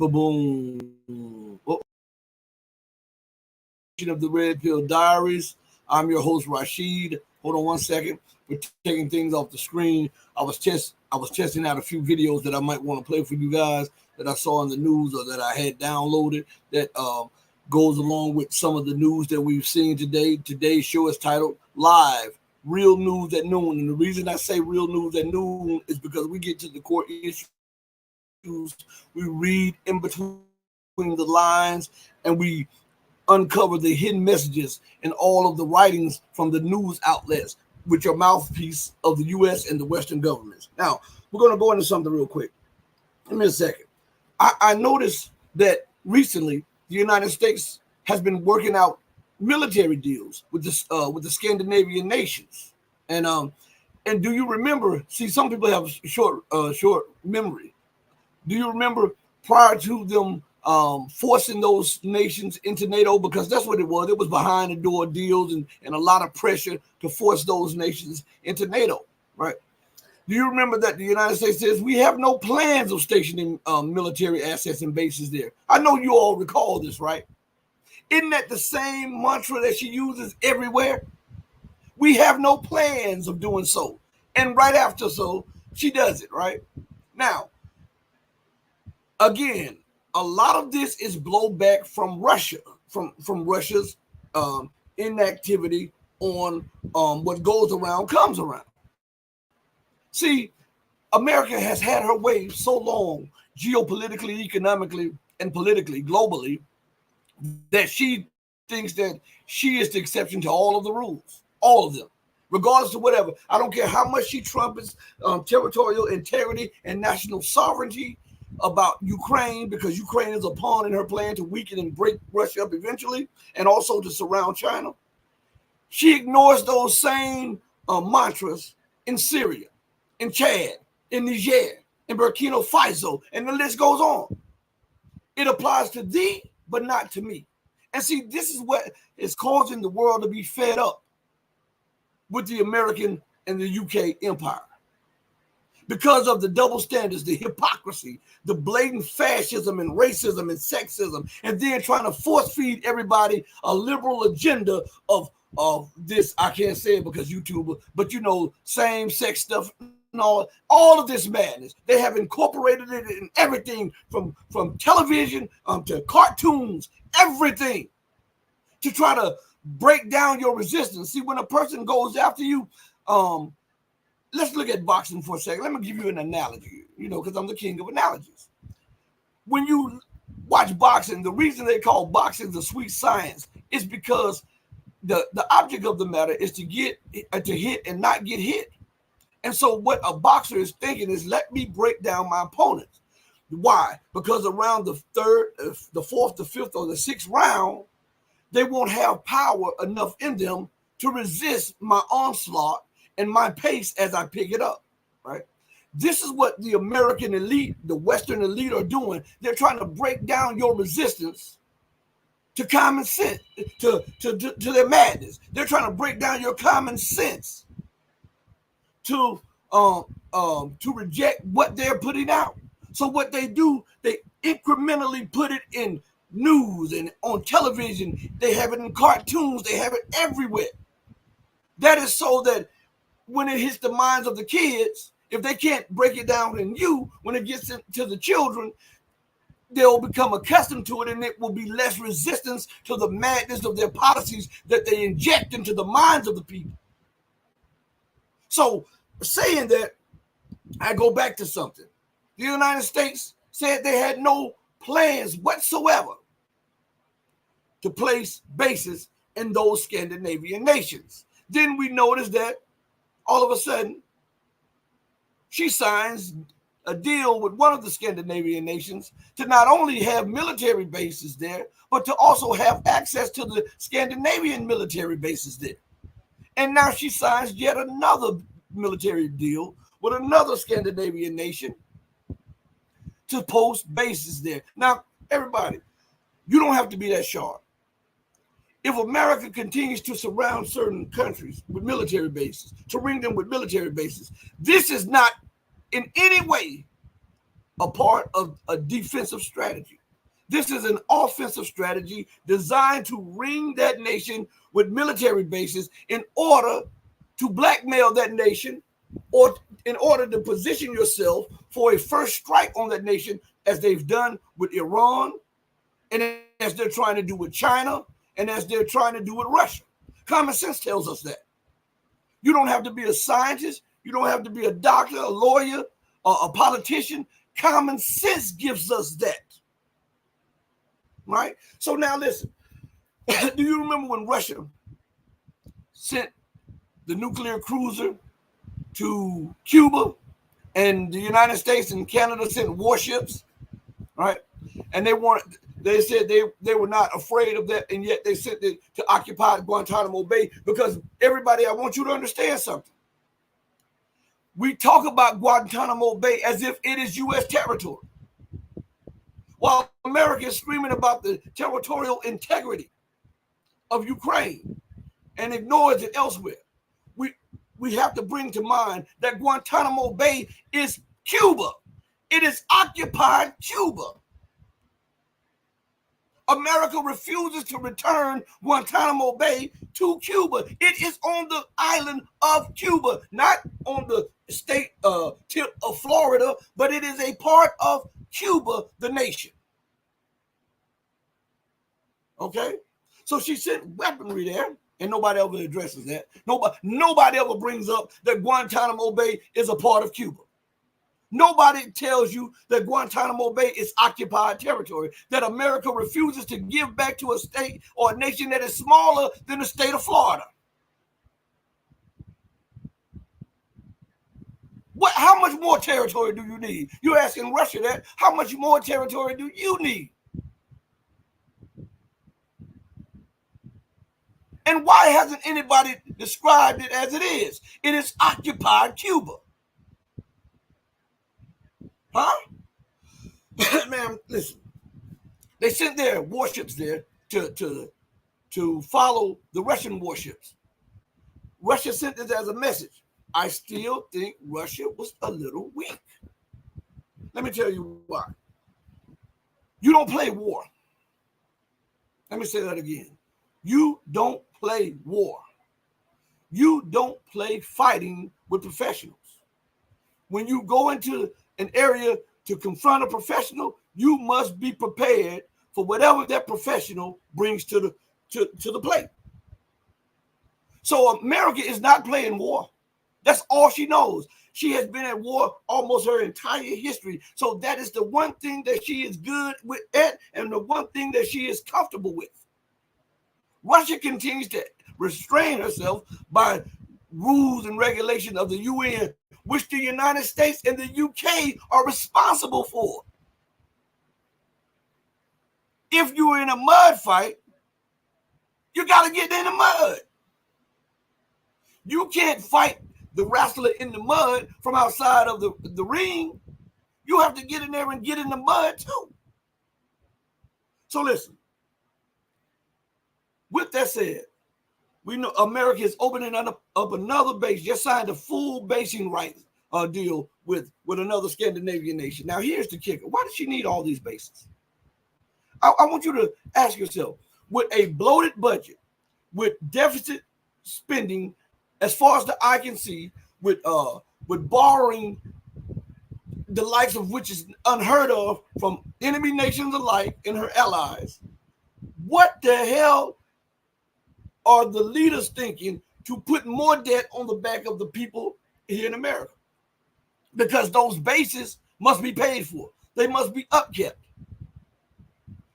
Boom. Oh, of the Red Pill Diaries. I'm your host Rashid. Hold on one second. We're taking things off the screen. I was testing out a few videos that I might want to play for you guys that I saw in the news or that I had downloaded that goes along with some of the news that we've seen today. Today's show is titled Live, Real News at Noon. And the reason I say real news at noon is because we get to the core issues. We read in between the lines and we uncover the hidden messages in all of the writings from the news outlets, which are mouthpiece of the U.S. and the Western governments. Now, we're going to go into something real quick. Give me a second. I noticed that recently the United States has been working out military deals with the Scandinavian nations, and do you remember? See, some people have short memory. Do you remember prior to them forcing those nations into NATO? Because that's what it was. It was behind the door deals and a lot of pressure to force those nations into NATO, right? Do you remember that the United States says we have no plans of stationing military assets and bases there? I know you all recall this, right? Isn't that the same mantra that she uses everywhere? We have no plans of doing so. And right after so, she does it, right? Now, again, a lot of this is blowback from Russia, from Russia's inactivity on what goes around comes around. See, America has had her way so long, geopolitically, economically, and politically, globally, that she thinks that she is the exception to all of the rules, all of them, regardless of whatever. I don't care how much she trumpets territorial integrity and national sovereignty about Ukraine, because Ukraine is a pawn in her plan to weaken and break Russia up eventually, and also to surround China. She ignores those same mantras in Syria, in Chad, in Niger, in Burkina Faso, and the list goes on. It applies to thee, but not to me. And see, this is what is causing the world to be fed up with the American and the UK empire. Because of the double standards, the hypocrisy, the blatant fascism and racism and sexism, and then trying to force feed everybody a liberal agenda of this, I can't say it because YouTube, but you know, same sex stuff and all of this madness. They have incorporated it in everything from television to cartoons, everything, to try to break down your resistance. See, when a person goes after you, let's look at boxing for a second. Let me give you an analogy, because I'm the king of analogies. When you watch boxing, the reason they call boxing the sweet science is because the object of the matter is to hit and not get hit. And so what a boxer is thinking is, let me break down my opponent. Why? Because around the third, the fourth, the fifth, or the sixth round, they won't have power enough in them to resist my onslaught and my pace as I pick it up, right? This is what the American elite, the Western elite are doing. They're trying to break down your resistance to common sense, to their madness. They're trying to break down your common sense to reject what they're putting out. So what they do, they incrementally put it in news and on television. They have it in cartoons. They have it everywhere. That is so that when it hits the minds of the kids, if they can't break it down in you, when it gets to the children, they'll become accustomed to it, and it will be less resistance to the madness of their policies that they inject into the minds of the people. So, saying that, I go back to something. The United States said they had no plans whatsoever to place bases in those Scandinavian nations. Then we noticed that all of a sudden, she signs a deal with one of the Scandinavian nations to not only have military bases there, but to also have access to the Scandinavian military bases there. And now she signs yet another military deal with another Scandinavian nation to post bases there. Now, everybody, you don't have to be that sharp. If America continues to surround certain countries with military bases, to ring them with military bases, this is not in any way a part of a defensive strategy. This is an offensive strategy designed to ring that nation with military bases in order to blackmail that nation, or in order to position yourself for a first strike on that nation, as they've done with Iran, and as they're trying to do with China, and as they're trying to do with Russia. Common sense tells us that. You don't have to be a scientist. You don't have to be a doctor, a lawyer, or a politician. Common sense gives us that. Right? So now listen. Do you remember when Russia sent the nuclear cruiser to Cuba, and the United States and Canada sent warships, right? And they said they were not afraid of that, and yet they sent it to occupy Guantanamo Bay, because everybody, I want you to understand something. We talk about Guantanamo Bay as if it is U.S. territory, while America is screaming about the territorial integrity of Ukraine and ignores it elsewhere. We have to bring to mind that Guantanamo Bay is Cuba. It is occupied Cuba. America refuses to return Guantanamo Bay to Cuba. It is on the island of Cuba, not on the state tip of Florida, but it is a part of Cuba, the nation. Okay? So she sent weaponry there, and nobody ever addresses that. Nobody ever brings up that Guantanamo Bay is a part of Cuba. Nobody tells you that Guantanamo Bay is occupied territory, that America refuses to give back to a state or a nation that is smaller than the state of Florida. How much more territory do you need? You're asking Russia that. How much more territory do you need? And why hasn't anybody described it as it is? It is occupied Cuba. Huh? Man, listen. They sent their warships there to follow the Russian warships. Russia sent this as a message. I still think Russia was a little weak. Let me tell you why. You don't play war. Let me say that again. You don't play war. You don't play fighting with professionals. When you go into an area to confront a professional, you must be prepared for whatever that professional brings to the plate. So America is not playing war. That's all she knows. She has been at war almost her entire history. So that is the one thing that she is good with at, and the one thing that she is comfortable with. Russia continues to restrain herself by rules and regulations of the UN, which the United States and the UK are responsible for. If you're in a mud fight, you got to get in the mud. You can't fight the wrestler in the mud from outside of the ring. You have to get in there and get in the mud too. So listen, with that said, we know America is opening up another base, just signed a full basing rights deal with another Scandinavian nation. Now, here's the kicker. Why does she need all these bases? I want you to ask yourself, with a bloated budget, with deficit spending as far as the eye can see, with borrowing the likes of which is unheard of from enemy nations alike and her allies, what the hell are the leaders thinking to put more debt on the back of the people here in America? Because those bases must be paid for. They must be upkept.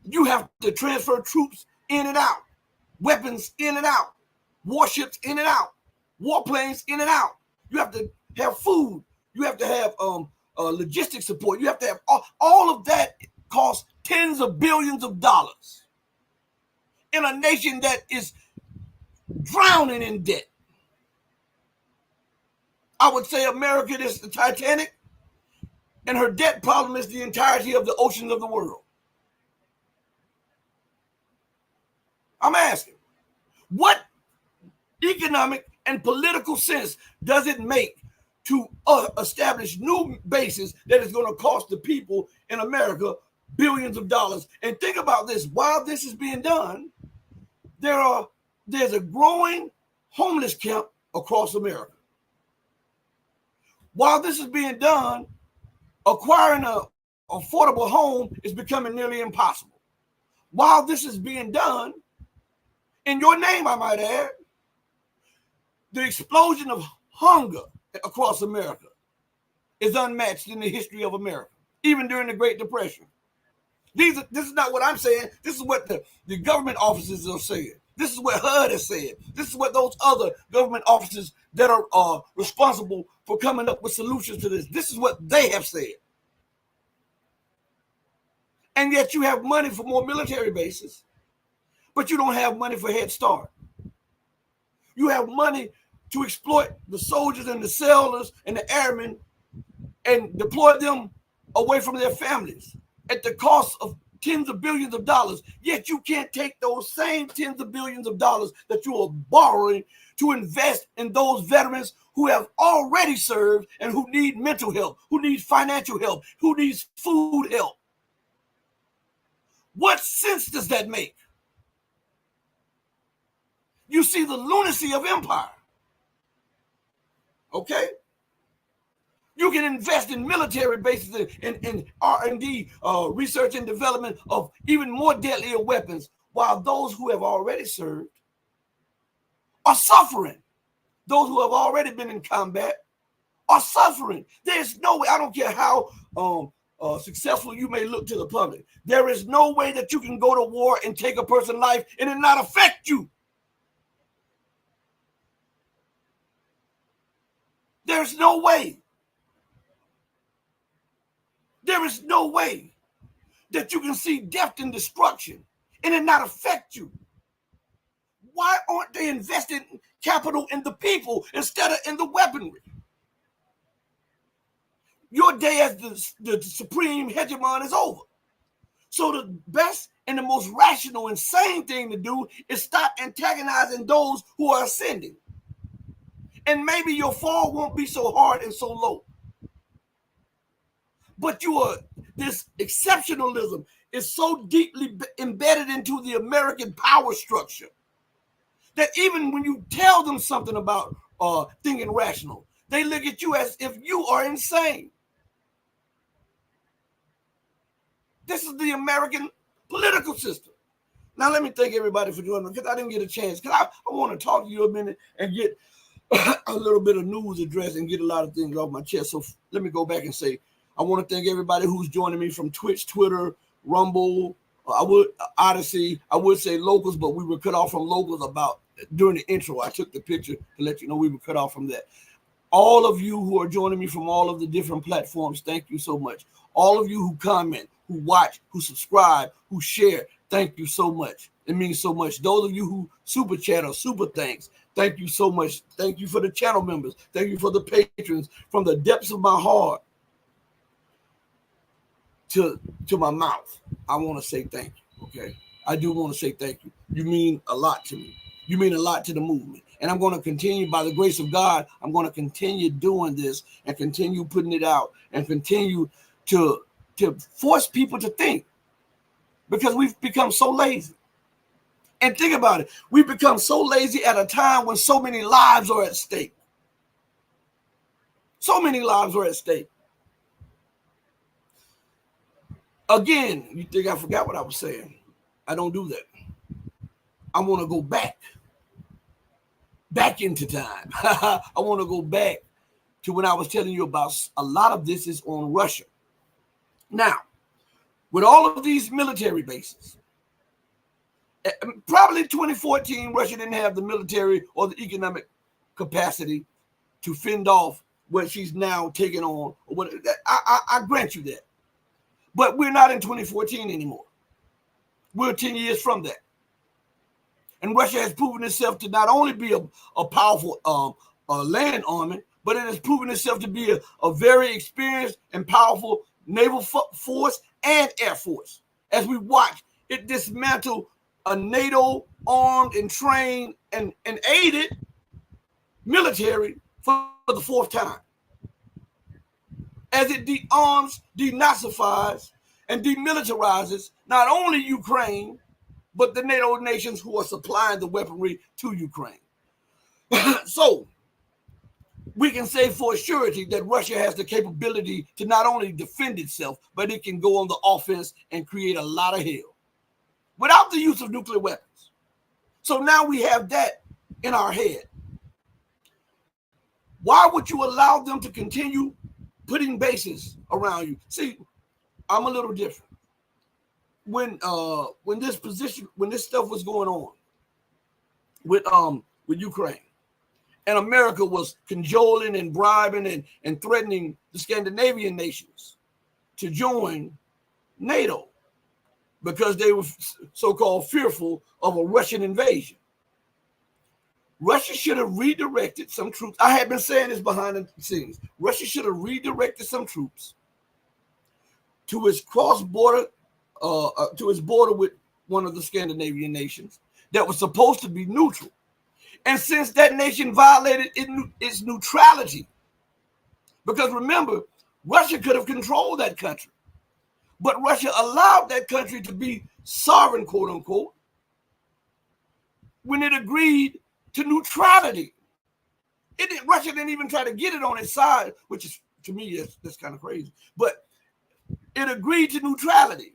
You have to transfer troops in and out, weapons in and out, warships in and out, warplanes in and out. You have to have food. You have to have logistics support. You have to have all of that costs tens of billions of dollars in a nation that is drowning in debt. I would say America is the Titanic, and her debt problem is the entirety of the oceans of the world. I'm asking, what economic and political sense does it make to establish new bases that is going to cost the people in America billions of dollars. And think about this: while this is being done, there's a growing homeless camp across America. While this is being done, acquiring an affordable home is becoming nearly impossible. While this is being done, in your name, I might add, the explosion of hunger across America is unmatched in the history of America, even during the Great Depression. This is not what I'm saying. This is what the government offices are saying. This is what HUD has said. This is what those other government offices that are responsible for coming up with solutions to this is what they have said. And yet you have money for more military bases, but you don't have money for Head Start. You have money to exploit the soldiers and the sailors and the airmen and deploy them away from their families at the cost of tens of billions of dollars. Yet you can't take those same tens of billions of dollars that you are borrowing to invest in those veterans who have already served and who need mental help, who need financial help, who needs food help. What sense does that make? You see the lunacy of empire. Okay? You can invest in military bases and R&D, research and development of even more deadlier weapons, while those who have already served are suffering. Those who have already been in combat are suffering. There's no way, I don't care how successful you may look to the public, there is no way that you can go to war and take a person's life and it not affect you. There's no way. There is no way that you can see death and destruction and it not affect you. Why aren't they investing capital in the people instead of in the weaponry? Your day as the supreme hegemon is over. So the best and the most rational and sane thing to do is stop antagonizing those who are ascending. And maybe your fall won't be so hard and so low. But this exceptionalism is so deeply embedded into the American power structure that even when you tell them something about thinking rational, they look at you as if you are insane. This is the American political system. Now, let me thank everybody for joining me, because I didn't get a chance. Because I want to talk to you a minute and get a little bit of news address and get a lot of things off my chest. So let me go back and say, I want to thank everybody who's joining me from Twitch, Twitter, Rumble, Odyssey. I would say locals, but we were cut off from locals during the intro. I took the picture to let you know we were cut off from that. All of you who are joining me from all of the different platforms, thank you so much. All of you who comment, who watch, who subscribe, who share, thank you so much. It means so much. Those of you who super chat or super thanks, thank you so much. Thank you for the channel members. Thank you for the patrons. From the depths of my heart to my mouth, I want to say thank you, okay? I do want to say thank you. You mean a lot to me. You mean a lot to the movement. And I'm going to continue, by the grace of God, I'm going to continue doing this and continue putting it out and continue to force people to think, because we've become so lazy. And think about it. We've become so lazy at a time when so many lives are at stake. So many lives are at stake. Again, you think I forgot what I was saying. I don't do that. I want to go back into time. I want to go back to when I was telling you about a lot of this is on Russia. Now, with all of these military bases, probably 2014, Russia didn't have the military or the economic capacity to fend off what she's now taking on. I grant you that. But we're not in 2014 anymore. We're 10 years from that. And Russia has proven itself to not only be a powerful land army, but it has proven itself to be a very experienced and powerful naval force and air force. As we watch it dismantle a NATO armed and trained and aided military for the fourth time. as it de-arms, denazifies, and demilitarizes not only Ukraine, but the NATO nations who are supplying the weaponry to Ukraine. So we can say for surety that Russia has the capability to not only defend itself, but it can go on the offense and create a lot of hell without the use of nuclear weapons. So now we have that in our head. Why would you allow them to continue putting bases around you? See, I'm a little different. When this stuff was going on with Ukraine, and America was cajoling and bribing and threatening the Scandinavian nations to join NATO because they were so-called fearful of a Russian invasion. Russia should have redirected some troops. I had been saying this behind the scenes. Russia should have redirected some troops to its cross-border, to its border with one of the Scandinavian nations that was supposed to be neutral. And since that nation violated its neutrality, because remember, Russia could have controlled that country, but Russia allowed that country to be sovereign, quote unquote, when it agreed to neutrality. Russia didn't even try to get it on its side, which is, to me, that's kind of crazy. But it agreed to neutrality.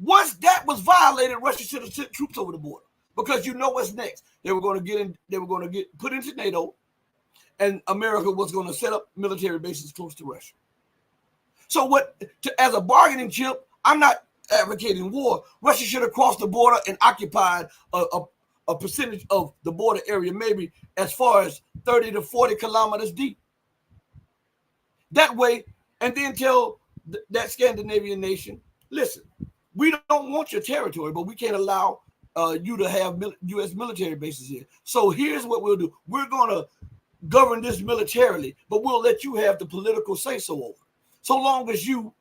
Once that was violated, Russia should have sent troops over the border, because you know what's next. They were going to get put into NATO, and America was going to set up military bases close to Russia. So as a bargaining chip, I'm not advocating war. Russia should have crossed the border and occupied a percentage of the border area, maybe as far as 30 to 40 kilometers deep. That way, and then tell that Scandinavian nation, listen, we don't want your territory, but we can't allow you to have U.S. military bases here. So here's what we'll do. We're going to govern this militarily, but we'll let you have the political say-so over. So long as you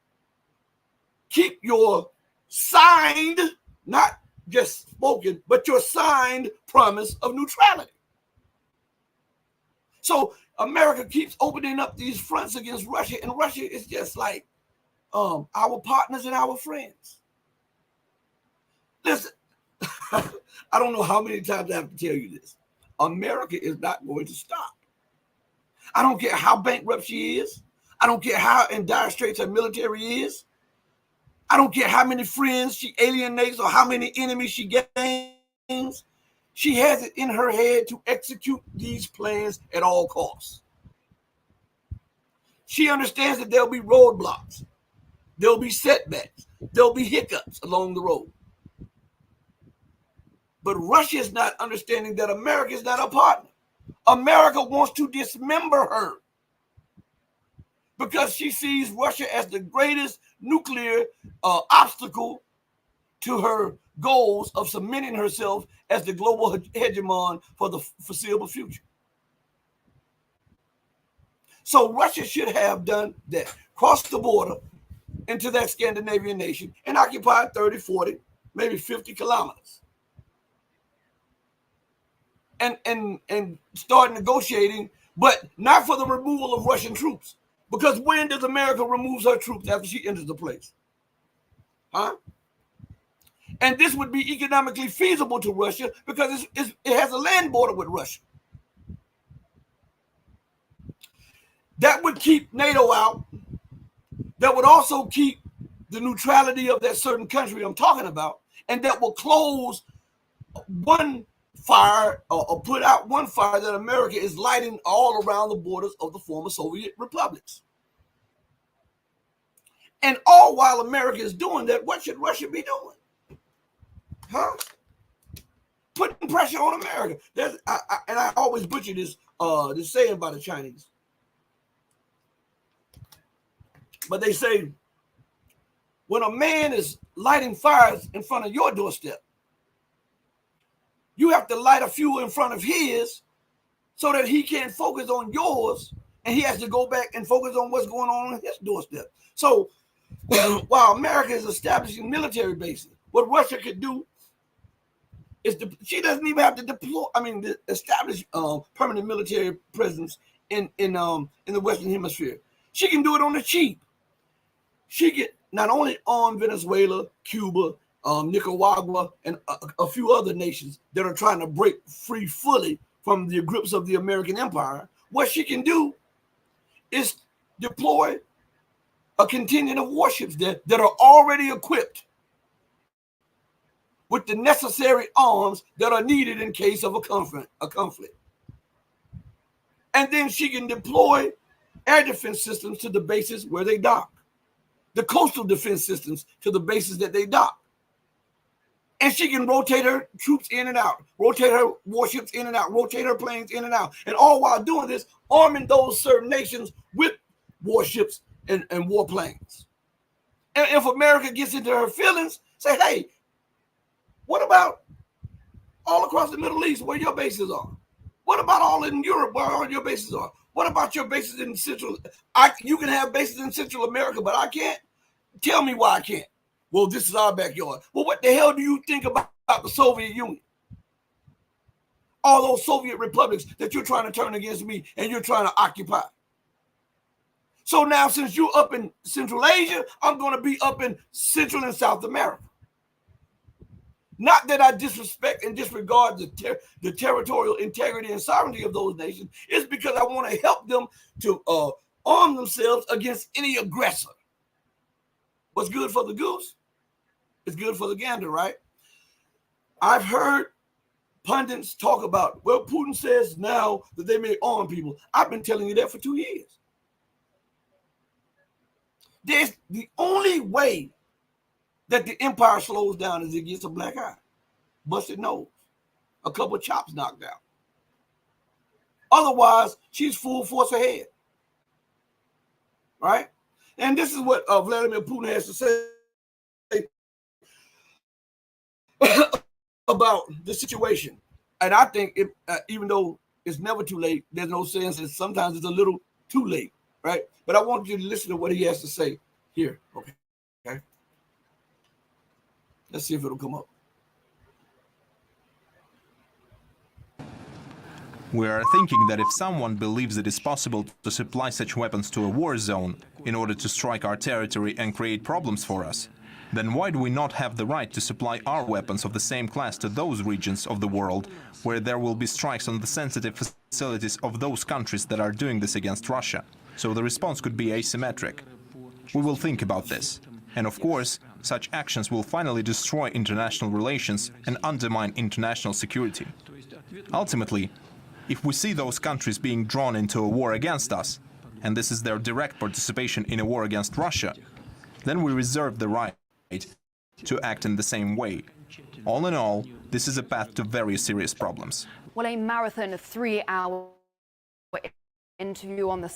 keep your signed, not just spoken, but your signed promise of neutrality. So America keeps opening up these fronts against Russia, and Russia is just like our partners and our friends. Listen, I don't know how many times I have to tell you this. America is not going to stop. I don't care how bankrupt she is. I don't care how in dire straits her military is. I don't care how many friends she alienates or how many enemies she gains. She has it in her head to execute these plans at all costs. She understands that there'll be roadblocks. There'll be setbacks. There'll be hiccups along the road. But Russia is not understanding that America is not a partner. America wants to dismember her because she sees Russia as the greatest nuclear obstacle to her goals of cementing herself as the global hegemon for the foreseeable future. So Russia should have done that, crossed the border into that Scandinavian nation and occupied 30, 40, maybe 50 kilometers. And start negotiating, but not for the removal of Russian troops. Because when does America remove her troops after she enters the place? Huh? And this would be economically feasible to Russia because it has a land border with Russia. That would keep NATO out. That would also keep the neutrality of that certain country I'm talking about. And that will close one fire or put out one fire that America is lighting all around the borders of the former Soviet republics. And all while America is doing that, what should Russia be doing? Huh? Putting pressure on America. And I always butcher this saying by the Chinese. But they say, when a man is lighting fires in front of your doorstep, you have to light a few in front of his so that he can't focus on yours, and he has to go back and focus on what's going on his doorstep. So while America is establishing military bases, what Russia could do is she doesn't even have to establish permanent military presence in the Western Hemisphere. She can do it on the cheap. She can not only arm Venezuela, Cuba, Nicaragua, and a few other nations that are trying to break free fully from the grips of the American empire. What she can do is deploy a contingent of warships that are already equipped with the necessary arms that are needed in case of a conflict. And then she can deploy air defense systems to the bases where they dock, the coastal defense systems to the bases that they dock. And she can rotate her troops in and out, rotate her warships in and out, rotate her planes in and out, and all while doing this, arming those certain nations with warships and warplanes. And if America gets into her feelings, say, hey, what about all across the Middle East where your bases are? What about all in Europe where all your bases are? What about your bases in Central? You can have bases in Central America, but I can't. Tell me why I can't. Well, this is our backyard. Well, what the hell do you think about the Soviet Union? All those Soviet republics that you're trying to turn against me and you're trying to occupy. So now, since you're up in Central Asia, I'm going to be up in Central and South America. Not that I disrespect and disregard the territorial integrity and sovereignty of those nations. It's because I want to help them to arm themselves against any aggressor. What's good for the goose is good for the gander, right? I've heard pundits talk about, well, Putin says now that they may arm people. I've been telling you that for 2 years. There's the only way that the empire slows down is it gets a black eye, busted nose, a couple of chops knocked out. Otherwise, she's full force ahead, right? And this is what Vladimir Putin has to say about the situation. And I think even though it's never too late, there's no sense, and sometimes it's a little too late, right? But I want you to listen to what he has to say here, okay? Let's see if it'll come up. We are thinking that if someone believes it is possible to supply such weapons to a war zone in order to strike our territory and create problems for us, then why do we not have the right to supply our weapons of the same class to those regions of the world where there will be strikes on the sensitive facilities of those countries that are doing this against Russia? So the response could be asymmetric. We will think about this. And of course, such actions will finally destroy international relations and undermine international security. Ultimately, if we see those countries being drawn into a war against us, and this is their direct participation in a war against Russia, then we reserve the right to act in the same way. All in all, this is a path to very serious problems. Well, a marathon of 3-hour interview on the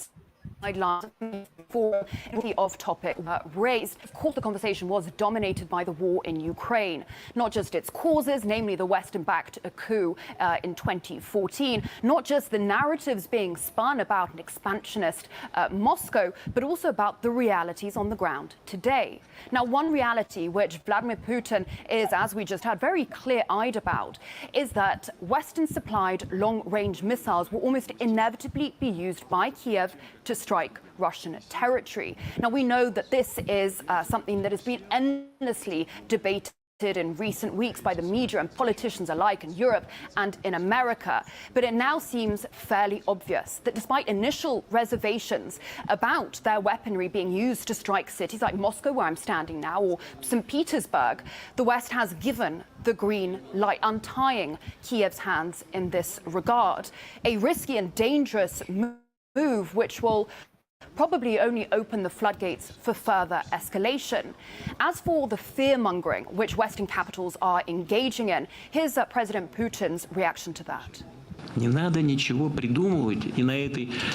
sidelines for the off-topic raised. Of course, the conversation was dominated by the war in Ukraine, not just its causes, namely the Western-backed coup in 2014, not just the narratives being spun about an expansionist Moscow, but also about the realities on the ground today. Now, one reality which Vladimir Putin is, as we just heard, very clear-eyed about is that Western-supplied long-range missiles will almost inevitably be used by Kiev to strike Russian territory. Now, we know that this is something that has been endlessly debated in recent weeks by the media and politicians alike in Europe and in America. But it now seems fairly obvious that despite initial reservations about their weaponry being used to strike cities like Moscow, where I'm standing now, or St. Petersburg, the West has given the green light, untying Kiev's hands in this regard. A risky and dangerous move which will probably only open the floodgates for further escalation. As for the fear-mongering which Western capitals are engaging in, here's President Putin's reaction to that.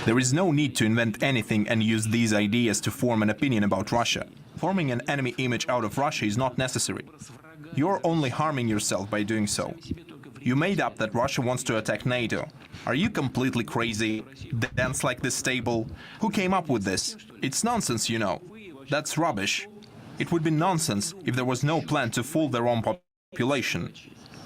There is no need to invent anything and use these ideas to form an opinion about Russia. Forming an enemy image out of Russia is not necessary. You're only harming yourself by doing so. You made up that Russia wants to attack NATO. Are you completely crazy? Dance like this table? Who came up with this? It's nonsense, you know. That's rubbish. It would be nonsense if there was no plan to fool their own population.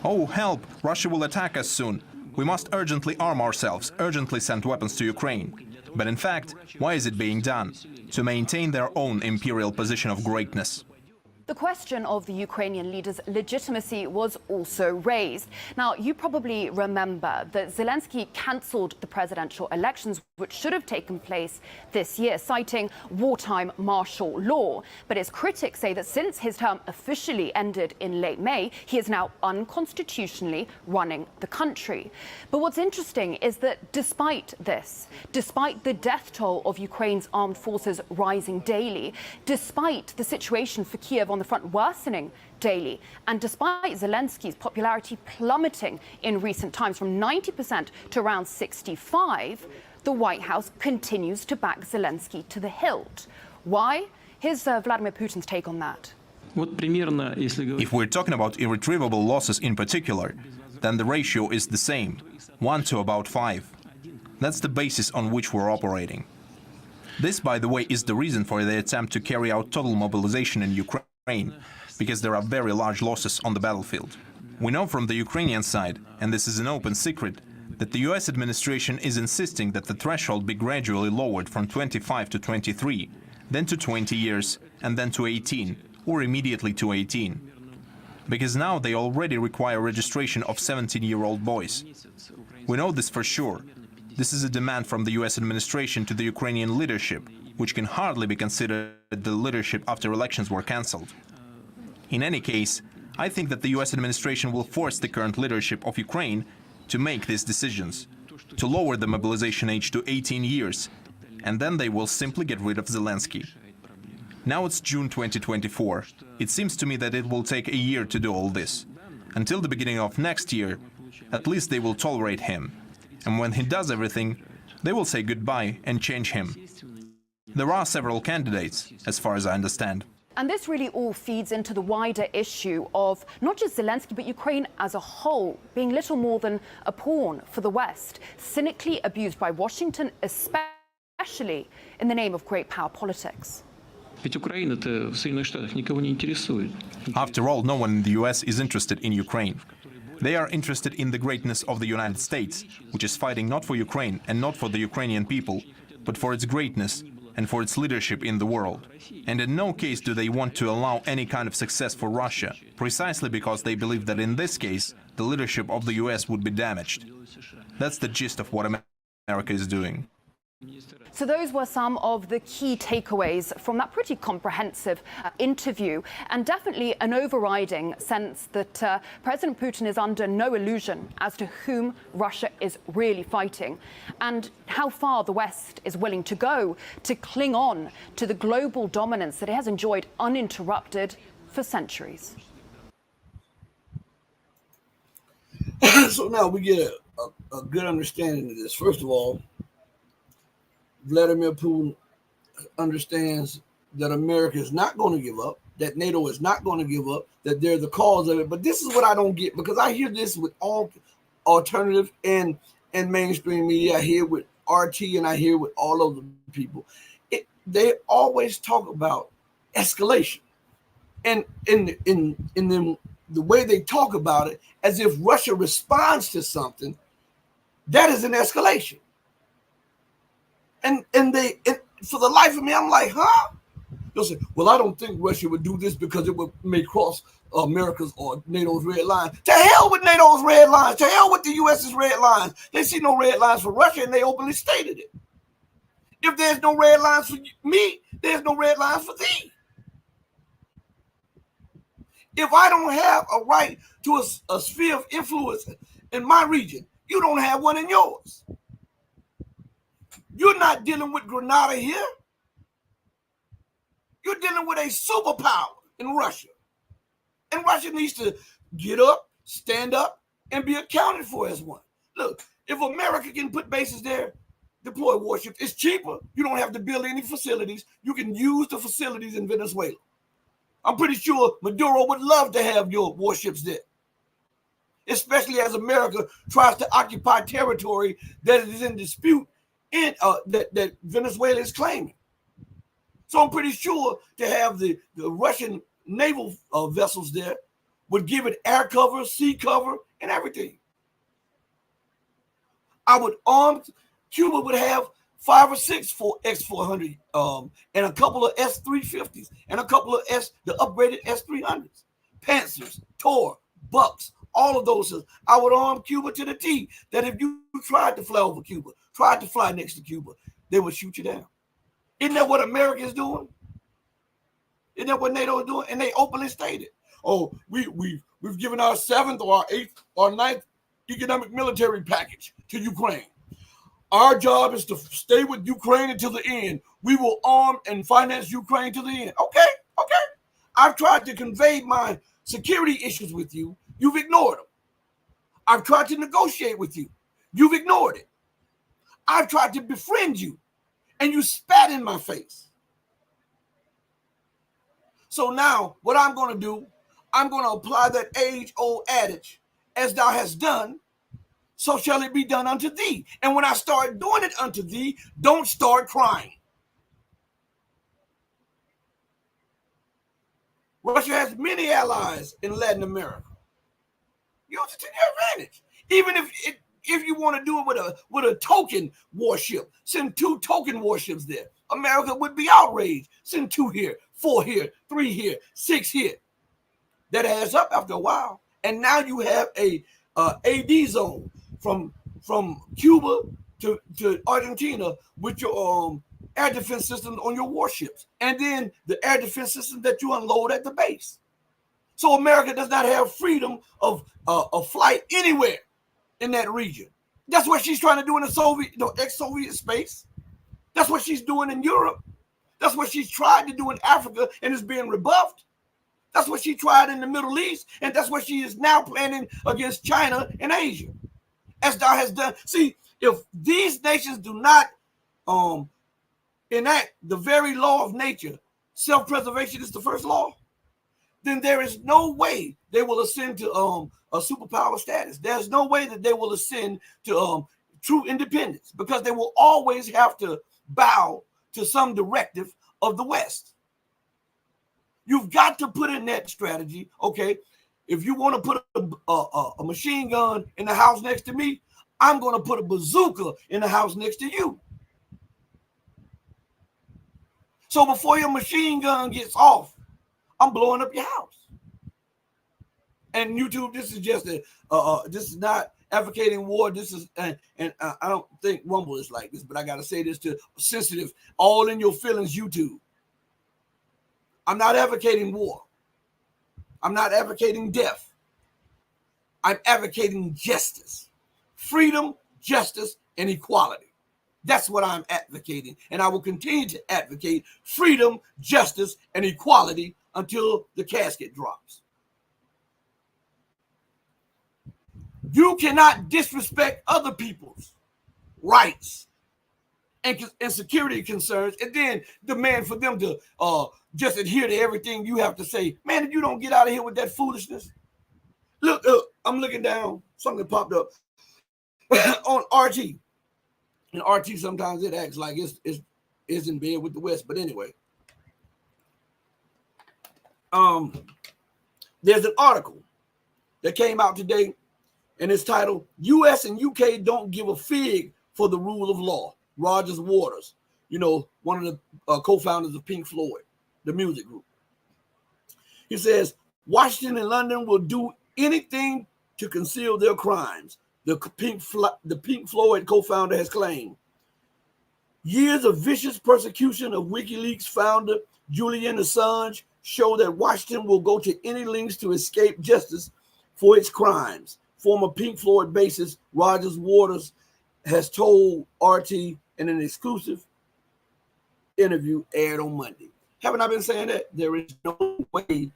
Oh, help! Russia will attack us soon. We must urgently arm ourselves, urgently send weapons to Ukraine. But in fact, why is it being done? To maintain their own imperial position of greatness. The question of the Ukrainian leader's legitimacy was also raised. Now, you probably remember that Zelensky cancelled the presidential elections, which should have taken place this year, citing wartime martial law. But his critics say that since his term officially ended in late May, he is now unconstitutionally running the country. But what's interesting is that despite this, despite the death toll of Ukraine's armed forces rising daily, despite the situation for Kiev on the front worsening daily, and despite Zelensky's popularity plummeting in recent times from 90% to around 65%, the White House continues to back Zelensky to the hilt. Why? Here's Vladimir Putin's take on that. If we're talking about irretrievable losses in particular, then the ratio is the same, 1 to about 5. That's the basis on which we're operating. This, by the way, is the reason for the attempt to carry out total mobilization in Ukraine, because there are very large losses on the battlefield. We know from the Ukrainian side, and this is an open secret, that the US administration is insisting that the threshold be gradually lowered from 25 to 23, then to 20 years, and then to 18, or immediately to 18. Because now they already require registration of 17-year-old boys. We know this for sure. This is a demand from the US administration to the Ukrainian leadership, which can hardly be considered the leadership after elections were cancelled. In any case, I think that the US administration will force the current leadership of Ukraine to make these decisions, to lower the mobilization age to 18 years, and then they will simply get rid of Zelensky. Now it's June 2024. It seems to me that it will take a year to do all this. Until the beginning of next year, at least they will tolerate him. And when he does everything, they will say goodbye and change him. There are several candidates, as far as I understand. And this really all feeds into the wider issue of not just Zelensky, but Ukraine as a whole being little more than a pawn for the West, cynically abused by Washington, especially in the name of great power politics. After all, no one in the US is interested in Ukraine. They are interested in the greatness of the United States, which is fighting not for Ukraine and not for the Ukrainian people, but for its greatness and for its leadership in the world. And in no case do they want to allow any kind of success for Russia, precisely because they believe that in this case, the leadership of the US would be damaged. That's the gist of what America is doing. So those were some of the key takeaways from that pretty comprehensive interview, and definitely an overriding sense that President Putin is under no illusion as to whom Russia is really fighting and how far the West is willing to go to cling on to the global dominance that it has enjoyed uninterrupted for centuries. So now we get a good understanding of this. First of all, Vladimir Putin understands that America is not going to give up, that NATO is not going to give up, that they're the cause of it. But this is what I don't get, because I hear this with all alternative and mainstream media. I hear with RT and I hear with all of the people. They always talk about escalation, and in the way they talk about it, as if Russia responds to something, that is an escalation. And for the life of me, I'm like, huh? They'll say, well, I don't think Russia would do this because it may cross America's or NATO's red line. To hell with NATO's red lines. To hell with the U.S.'s red lines. They see no red lines for Russia, and they openly stated it. If there's no red lines for me, there's no red lines for thee. If I don't have a right to a sphere of influence in my region, you don't have one in yours. You're not dealing with Grenada here. You're dealing with a superpower in Russia. And Russia needs to get up, stand up, and be accounted for as one. Look, if America can put bases there, deploy warships, it's cheaper. You don't have to build any facilities. You can use the facilities in Venezuela. I'm pretty sure Maduro would love to have your warships there, especially as America tries to occupy territory that is in dispute that Venezuela is claiming. So I'm pretty sure to have the Russian naval vessels there would give it air cover, sea cover, and everything. I would arm Cuba would have 5 or 6 X400 and a couple of S350s and a couple of the upgraded S300s, Panthers, Tor, Bucks, all of those. I would arm Cuba to the T that if you tried to fly over Cuba, tried to fly next to Cuba, they would shoot you down. Isn't that what America is doing? Isn't that what NATO is doing? And they openly stated, oh, we've given our 7th or our 8th or 9th economic military package to Ukraine. Our job is to stay with Ukraine until the end. We will arm and finance Ukraine to the end. Okay. I've tried to convey my security issues with you. You've ignored them. I've tried to negotiate with you. You've ignored it. I've tried to befriend you, and you spat in my face. So now what I'm going to do, I'm going to apply that age-old adage, as thou hast done, so shall it be done unto thee. And when I start doing it unto thee, don't start crying. Russia has many allies in Latin America. Use it to your advantage. Even if you want to do it with a token warship, send 2 token warships there. America would be outraged. Send 2 here, 4 here, 3 here, 6 here. That adds up after a while. And now you have a AD zone from Cuba to Argentina with your air defense systems on your warships, and then the air defense system that you unload at the base. So America does not have freedom of flight anywhere in that region. That's what she's trying to do in the ex-Soviet space. That's what she's doing in Europe. That's what she's tried to do in Africa and is being rebuffed. That's what she tried in the Middle East, and that's what she is now planning against China and Asia, as thou has done. See, if these nations do not enact the very law of nature, self-preservation is the first law, then there is no way they will ascend to a superpower status. There's no way that they will ascend to true independence, because they will always have to bow to some directive of the West. You've got to put in that strategy. Okay, if you want to put a machine gun in the house next to me, I'm going to put a bazooka in the house next to you. So before your machine gun gets off, I'm blowing up your house. And YouTube, this is just this is not advocating war. This is, and I don't think Rumble is like this, but I got to say this to sensitive, all in your feelings YouTube. I'm not advocating war. I'm not advocating death. I'm advocating justice, freedom, justice, and equality. That's what I'm advocating. And I will continue to advocate freedom, justice, and equality until the casket drops. You cannot disrespect other people's rights and security concerns and then demand for them to just adhere to everything you have to say. Man, if you don't get out of here with that foolishness. Look, I'm looking down. Something popped up on RT. And RT sometimes it acts like it's in bed with the West. But anyway, there's an article that came out today, and it's titled, U.S. and U.K. don't give a fig for the rule of law. Rogers Waters, one of the co-founders of Pink Floyd, the music group. He says, Washington and London will do anything to conceal their crimes, the Pink Floyd co-founder has claimed. Years of vicious persecution of WikiLeaks founder Julian Assange show that Washington will go to any lengths to escape justice for its crimes. Former Pink Floyd bassist Rogers Waters has told RT in an exclusive interview aired on Monday. Haven't I been saying that? There is no way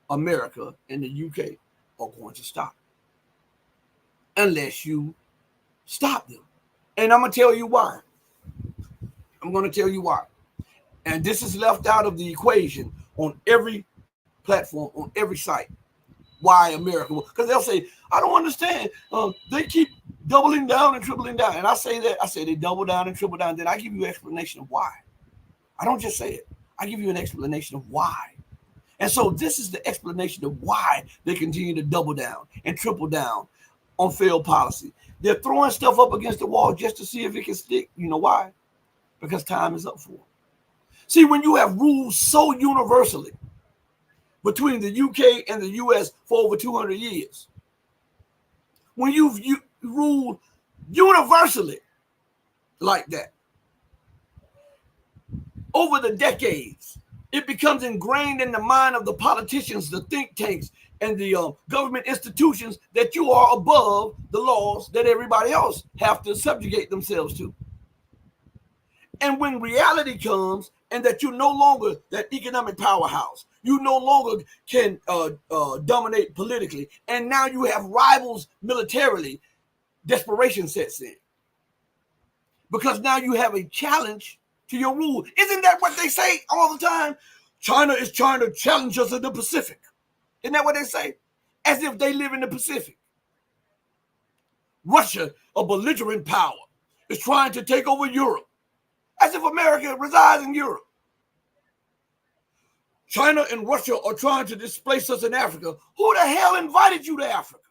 America and the UK are going to stop unless you stop them. And I'm going to tell you why. And this is left out of the equation on every platform, on every site. Why America? Because they'll say, I don't understand. They keep doubling down and tripling down. And I say they double down and triple down. Then I give you an explanation of why. I don't just say it. I give you an explanation of why. And so this is the explanation of why they continue to double down and triple down on failed policy. They're throwing stuff up against the wall just to see if it can stick. You know why? Because time is up for them. See, when you have ruled so universally between the UK and the US for over 200 years, when you've ruled universally like that over the decades, it becomes ingrained in the mind of the politicians, the think tanks, and the government institutions that you are above the laws that everybody else have to subjugate themselves to. And when reality comes and that you're no longer that economic powerhouse, you no longer can dominate politically, and now you have rivals militarily, desperation sets in. Because now you have a challenge to your rule. Isn't that what they say all the time? China is trying to challenge us in the Pacific. Isn't that what they say? As if they live in the Pacific. Russia, a belligerent power, is trying to take over Europe. As if America resides in Europe. China and Russia are trying to displace us in Africa. Who the hell invited you to Africa?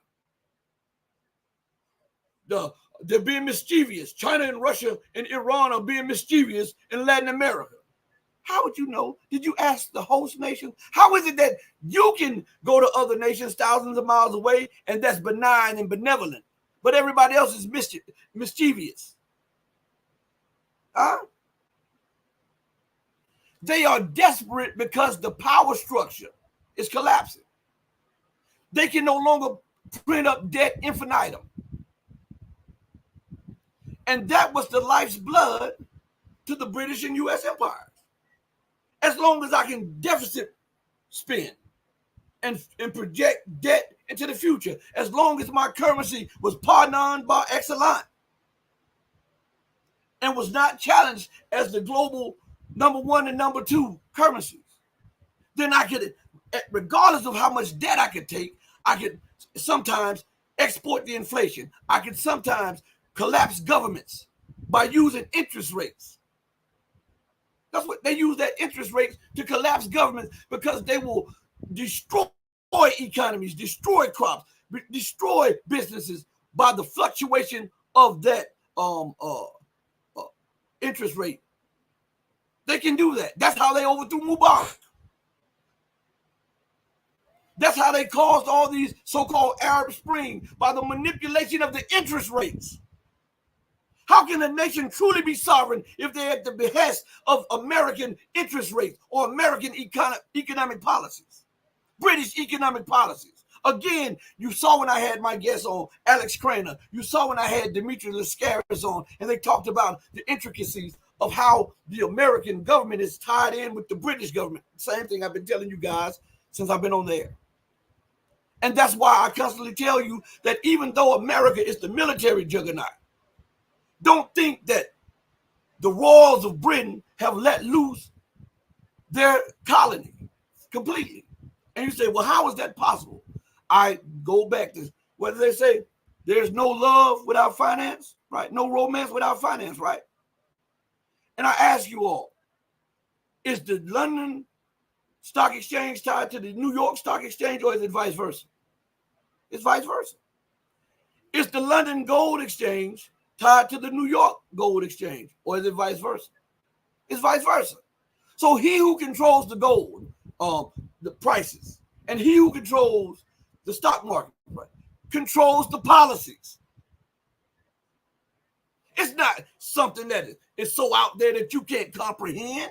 They're being mischievous. China and Russia and Iran are being mischievous in Latin America. How would you know? Did you ask the host nation? How is it that you can go to other nations thousands of miles away and that's benign and benevolent, but everybody else is mischievous? Huh? They are desperate because the power structure is collapsing. They can no longer print up debt infinitum. And that was the life's blood to the British and U.S. empires. As long as I can deficit spend and project debt into the future, as long as my currency was pardon par excellence and was not challenged as the global number one and number two currencies, then I could, regardless of how much debt I could take, I could sometimes export the inflation. I could sometimes collapse governments by using interest rates. That's what they use, that interest rates to collapse governments, because they will destroy economies, destroy crops, destroy businesses by the fluctuation of that interest rate. They can do that. That's how they overthrew Mubarak. That's how they caused all these so-called Arab Spring, by the manipulation of the interest rates. How can a nation truly be sovereign if they're at the behest of American interest rates or American economic policies, British economic policies? Again, you saw when I had my guest on, Alex Craner, you saw when I had Dimitri Lascaris on, and they talked about the intricacies of how the American government is tied in with the British government. Same thing I've been telling you guys since I've been on there. And that's why I constantly tell you that even though America is the military juggernaut, don't think that the royals of Britain have let loose their colony completely. And you say, well, how is that possible? I go back to what they say, there's no love without finance, right? No romance without finance, right? And I ask you all, is the London Stock Exchange tied to the New York Stock Exchange, or is it vice versa? It's vice versa. Is the London Gold Exchange tied to the New York Gold Exchange, or is it vice versa? It's vice versa. So he who controls the gold, the prices, and he who controls the stock market, right, controls the policies. It's not something that is so out there that you can't comprehend.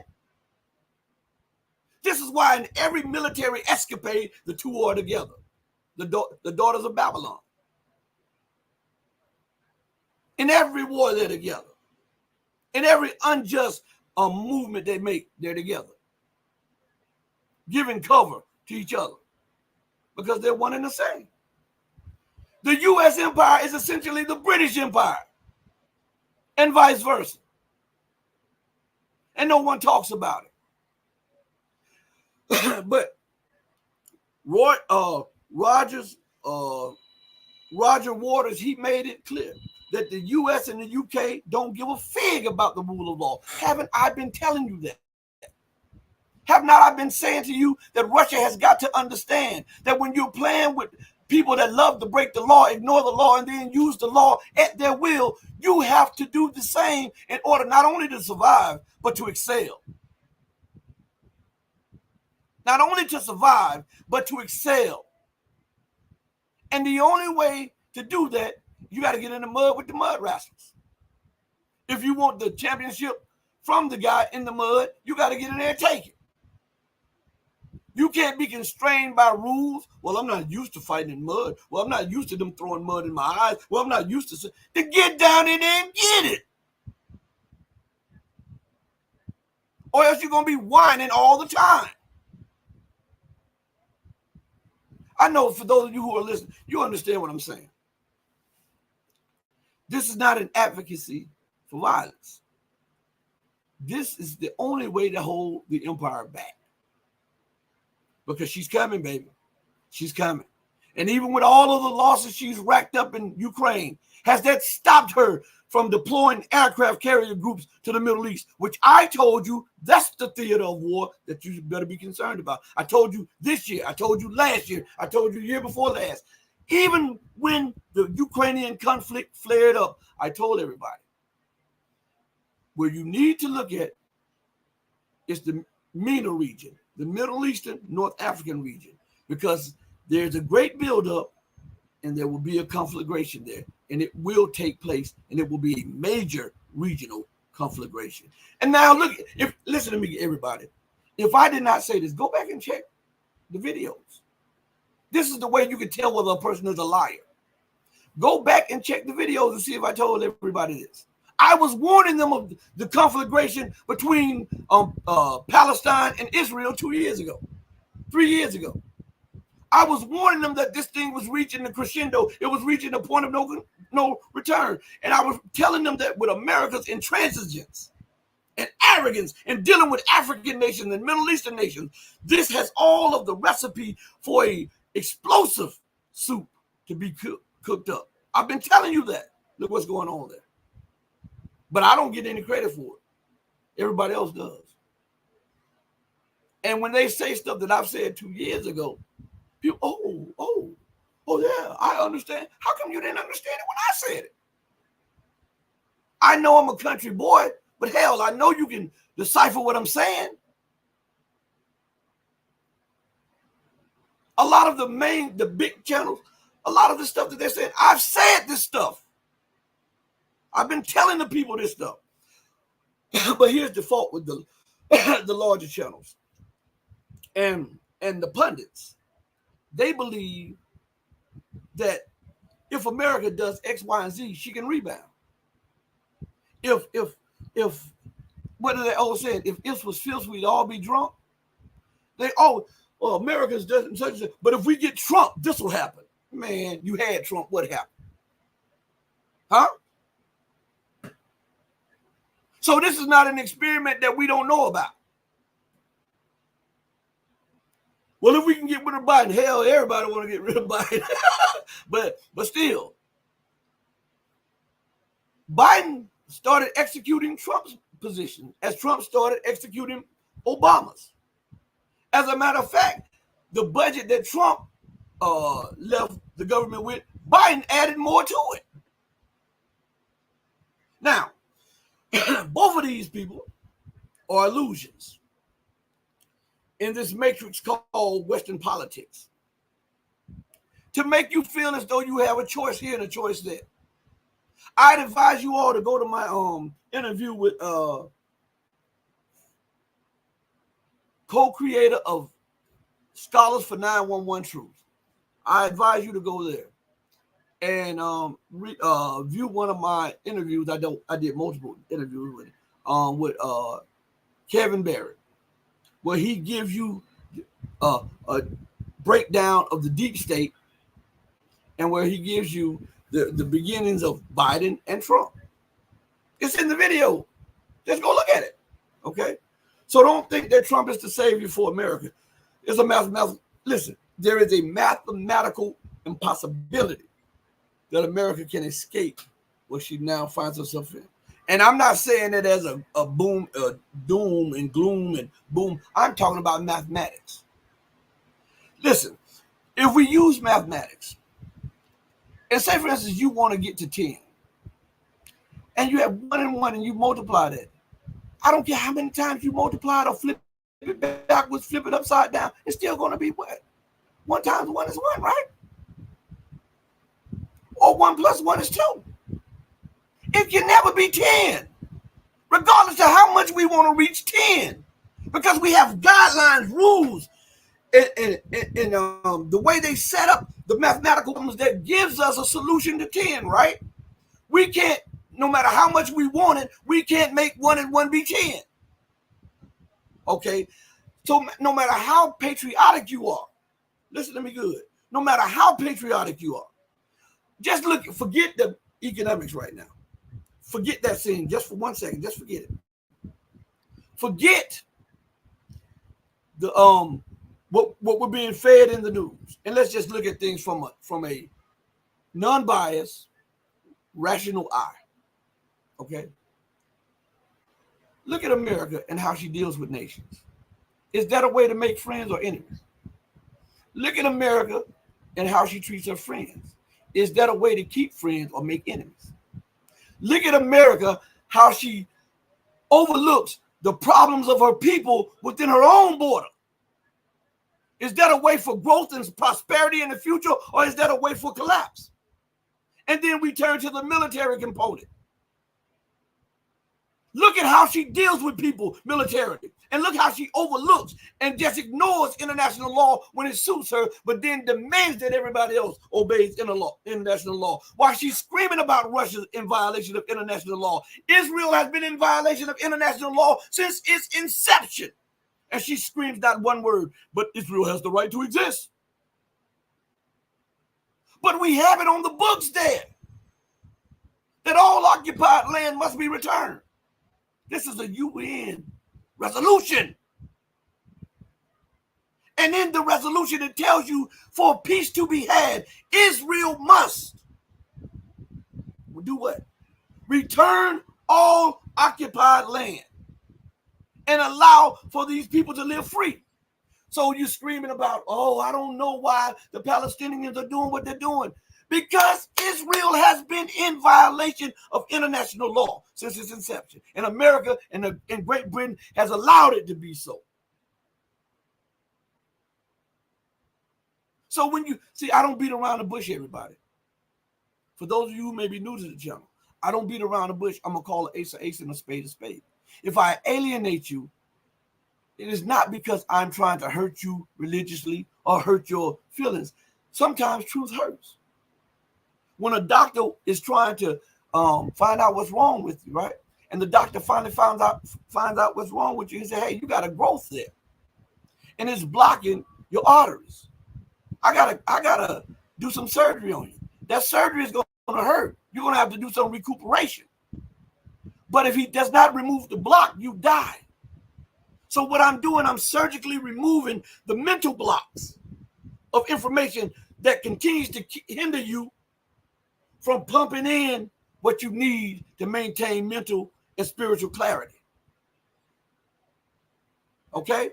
This is why in every military escapade, the two are together. The daughters of Babylon. In every war, they're together. In every unjust movement they make, they're together. Giving cover to each other. Because they're one and the same. The U.S. empire is essentially the British empire. And vice versa. And no one talks about it. But Roger Waters, he made it clear that the U.S. and the U.K. don't give a fig about the rule of law. Haven't I been telling you that? Have not I been saying to you that Russia has got to understand that when you're playing with people that love to break the law, ignore the law, and then use the law at their will, you have to do the same in order not only to survive, but to excel. Not only to survive, but to excel. And the only way to do that, you got to get in the mud with the mud wrestlers. If you want the championship from the guy in the mud, you got to get in there and take it. You can't be constrained by rules. Well, I'm not used to fighting in mud. Well, I'm not used to them throwing mud in my eyes. Well, I'm not used to get down in there and get it. Or else you're going to be whining all the time. I know for those of you who are listening, you understand what I'm saying. This is not an advocacy for violence. This is the only way to hold the empire back. Because she's coming, baby. She's coming. And even with all of the losses she's racked up in Ukraine, has that stopped her from deploying aircraft carrier groups to the Middle East, which I told you that's the theater of war that you better be concerned about. I told you this year. I told you last year. I told you year before last. Even when the Ukrainian conflict flared up, I told everybody, where you need to look at is the MENA region, the Middle Eastern, North African region, because there's a great buildup and there will be a conflagration there, and it will take place, and it will be a major regional conflagration. And now look, listen to me, everybody. If I did not say this, go back and check the videos. This is the way you can tell whether a person is a liar. Go back and check the videos and see if I told everybody this. I was warning them of the conflagration between Palestine and Israel 2 years ago, 3 years ago. I was warning them that this thing was reaching the crescendo. It was reaching the point of no return. And I was telling them that with America's intransigence and arrogance and dealing with African nations and Middle Eastern nations, this has all of the recipe for a explosive soup to be cooked up. I've been telling you that. Look what's going on there. But I don't get any credit for it. Everybody else does. And when they say stuff that I've said 2 years ago, people, oh yeah, I understand. How come you didn't understand it when I said it? I know I'm a country boy, but hell, I know you can decipher what I'm saying. A lot of the big channels, a lot of the stuff that they're saying, I've said this stuff. I've been telling the people this stuff. But here's the fault with the larger channels and the pundits. They believe that if America does X, Y, and Z, she can rebound. If what are they all saying? If this was filth, we'd all be drunk. America's doing such and such. But if we get Trump, this will happen. Man, you had Trump. What happened? Huh? So this is not an experiment that we don't know about. Well, if we can get rid of Biden, hell, everybody want to get rid of Biden. but still, Biden started executing Trump's position as Trump started executing Obama's. As a matter of fact, the budget that Trump left the government with, Biden added more to it. Now, both of these people are illusions in this matrix called Western politics to make you feel as though you have a choice here and a choice there. I'd advise you all to go to my interview with co-creator of Scholars for 911 Truth. I advise you to go there and view one of my interviews. I did multiple interviews with Kevin Barrett, where he gives you a breakdown of the deep state and where he gives you the beginnings of Biden and Trump. It's in the video. Just go look at it. Okay? So don't think that Trump is the savior for America. It's a mathematical. Listen, there is a mathematical impossibility that America can escape what she now finds herself in. And I'm not saying it as a doom and gloom and boom. I'm talking about mathematics. Listen, If we use mathematics, and say, for instance, you want to get to 10, and you have 1 and 1, and you multiply that. I don't care how many times you multiply it or flip it backwards, flip it upside down, it's still going to be what? 1 times 1 is 1, right? Or 1 plus 1 is 2. It can never be 10, regardless of how much we want to reach 10, because we have guidelines, rules, and the way they set up the mathematical problems that gives us a solution to 10, right? We can't, no matter how much we want it, we can't make 1 and 1 be 10. Okay, so no matter how patriotic you are, listen to me good, no matter how patriotic you are, just look, forget the economics right now. Forget that scene just for 1 second. Just forget it. Forget the what we're being fed in the news, and let's just look at things from a non-biased, rational eye. Okay. Look at America and how she deals with nations. Is that a way to make friends or enemies? Look at America and how she treats her friends. Is that a way to keep friends or make enemies? Look at America, how she overlooks the problems of her people within her own border. Is that a way for growth and prosperity in the future, or is that a way for collapse? And then we turn to the military component. Look at how she deals with people militarily. And look how she overlooks and just ignores international law when it suits her, but then demands that everybody else obeys international law. While she's screaming about Russia in violation of international law, Israel has been in violation of international law since its inception. And she screams not one word, but Israel has the right to exist. But we have it on the books there that all occupied land must be returned. This is a UN resolution. And in the resolution, it tells you for peace to be had, Israel must do what? Return all occupied land and allow for these people to live free. So you're screaming about, oh, I don't know why the Palestinians are doing what they're doing. Because Israel has been in violation of international law since its inception. And America and Great Britain has allowed it to be so. So when you see, I don't beat around the bush, everybody. For those of you who may be new to the channel, I don't beat around the bush. I'm going to call an ace and a spade a spade. If I alienate you, it is not because I'm trying to hurt you religiously or hurt your feelings. Sometimes truth hurts. When a doctor is trying to find out what's wrong with you, right? And the doctor finally finds out what's wrong with you and say, hey, you got a growth there. And it's blocking your arteries. I gotta do some surgery on you. That surgery is going to hurt. You're going to have to do some recuperation. But if he does not remove the block, you die. So what I'm doing, I'm surgically removing the mental blocks of information that continues to hinder you from pumping in what you need to maintain mental and spiritual clarity. Okay?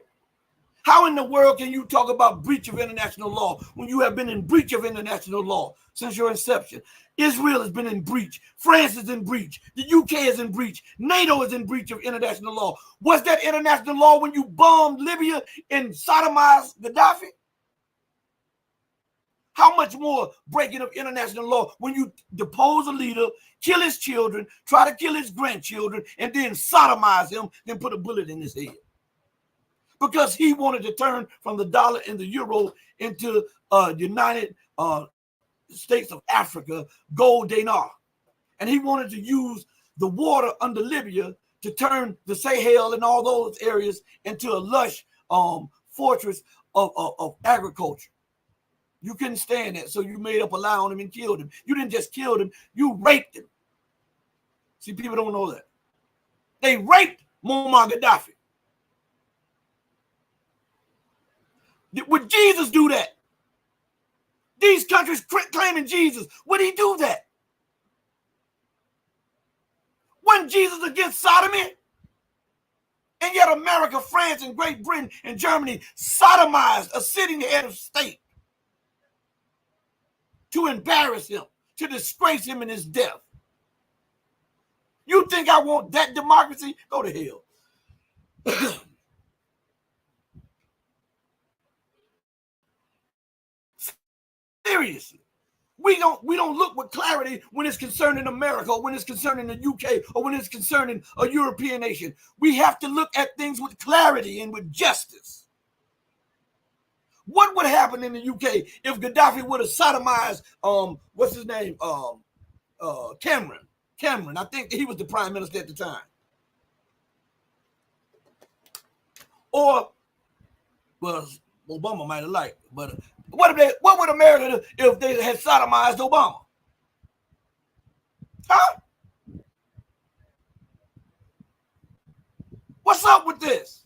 How in the world can you talk about breach of international law when you have been in breach of international law since your inception? Israel has been in breach. France is in breach. The UK is in breach. NATO is in breach of international law. Was that international law when you bombed Libya and sodomized Gaddafi? How much more breaking of international law when you depose a leader, kill his children, try to kill his grandchildren, and then sodomize him, then put a bullet in his head? Because he wanted to turn from the dollar and the euro into United States of Africa gold dinar. And he wanted to use the water under Libya to turn the Sahel and all those areas into a lush fortress of agriculture. You couldn't stand that, so you made up a lie on him and killed him. You didn't just kill him, you raped him. See, people don't know that. They raped Muammar Gaddafi. Would Jesus do that? These countries claiming Jesus, would he do that? Wasn't Jesus against sodomy? And yet America, France, and Great Britain and Germany sodomized a sitting head of state. to embarrass him, to disgrace him in his death. You think I want that democracy? Go to hell. Seriously. We don't look with clarity when it's concerning America, or when it's concerning the UK, or when it's concerning a European nation. We have to look at things with clarity and with justice. What would happen in the UK if Gaddafi would have sodomized what's his name? Cameron. I think he was the prime minister at the time. Or, well, Obama might have liked it, but what would America do if they had sodomized Obama? Huh? What's up with this?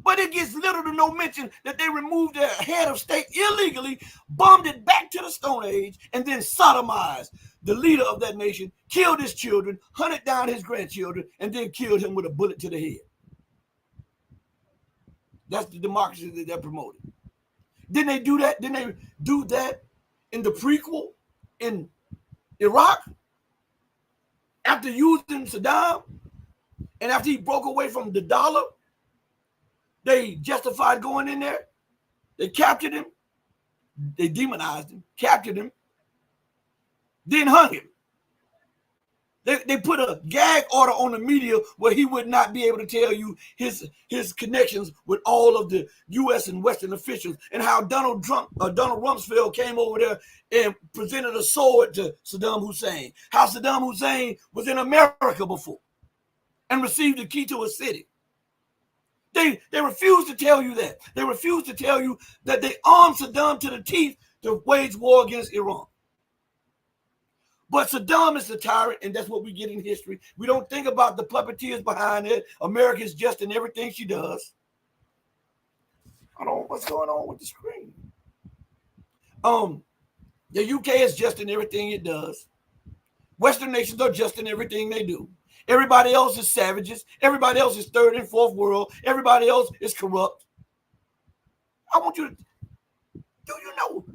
But it gets little to no mention that they removed their head of state illegally, bombed it back to the Stone Age, and then sodomized the leader of that nation, killed his children, hunted down his grandchildren, and then killed him with a bullet to the head. That's the democracy that they're promoting. Didn't they do that? Didn't they do that in the prequel in Iraq? After using Saddam, and after he broke away from the dollar, they justified going in there. They captured him. They demonized him, captured him, then hung him. They put a gag order on the media where he would not be able to tell you his connections with all of the U.S. and Western officials, and how Donald Rumsfeld came over there and presented a sword to Saddam Hussein. How Saddam Hussein was in America before and received the key to a city. They refused to tell you that. They refused to tell you that they armed Saddam to the teeth to wage war against Iran. But Saddam is a tyrant, and that's what we get in history. We don't think about the puppeteers behind it. America is just in everything she does. I don't know what's going on with the screen. The UK is just in everything it does. Western nations are just in everything they do. Everybody else is savages. Everybody else is third and fourth world. Everybody else is corrupt. I want you to, do you know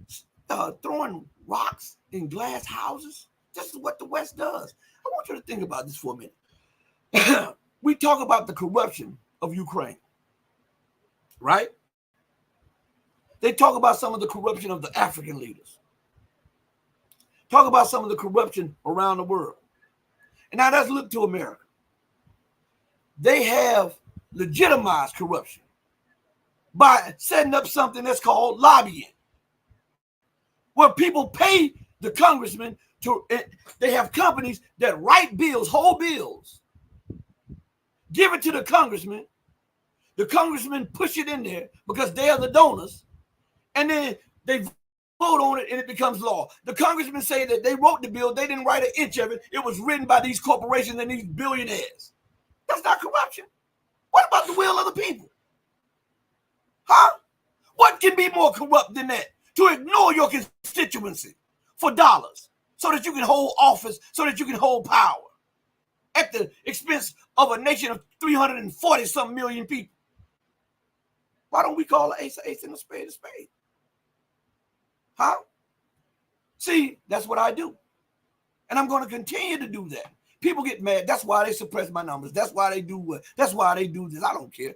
throwing rocks in glass houses? This is what the West does. I want you to think about this for a minute. We talk about the corruption of Ukraine, right? They talk about some of the corruption of the African leaders. Talk about some of the corruption around the world. And now let's look to America. They have legitimized corruption by setting up something that's called lobbying, where people pay the congressman to, they have companies that write bills, whole bills, give it to the congressman push it in there because they are the donors, and then they vote on it and it becomes law. The congressmen say that they wrote the bill, they didn't write an inch of it. It was written by these corporations and these billionaires. That's not corruption. What about the will of the people? Huh? What can be more corrupt than that? To ignore your constituency for dollars so that you can hold office, so that you can hold power at the expense of a nation of 340-something million people. Why don't we call an ace and a spade a spade? Huh? See, that's what I do. And I'm going to continue to do that. People get mad. That's why they suppress my numbers. That's why they do what? That's why they do this. I don't care.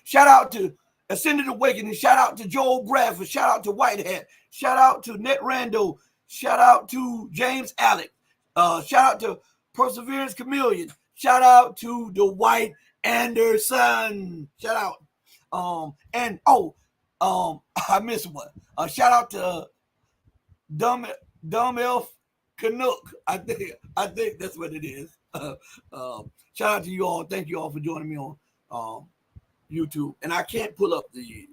Shout out to Ascended Awakening. Shout out to Joel Bradford. Shout out to White Hat. Shout out to Net Rando. Shout out to James Alec. Shout out to Perseverance Chameleon. Shout out to the White Anderson. Shout out. I missed one. Shout out to Dumb Elf Canuck. I think that's what it is. Shout out to you all. Thank you all for joining me on YouTube. And I can't pull up the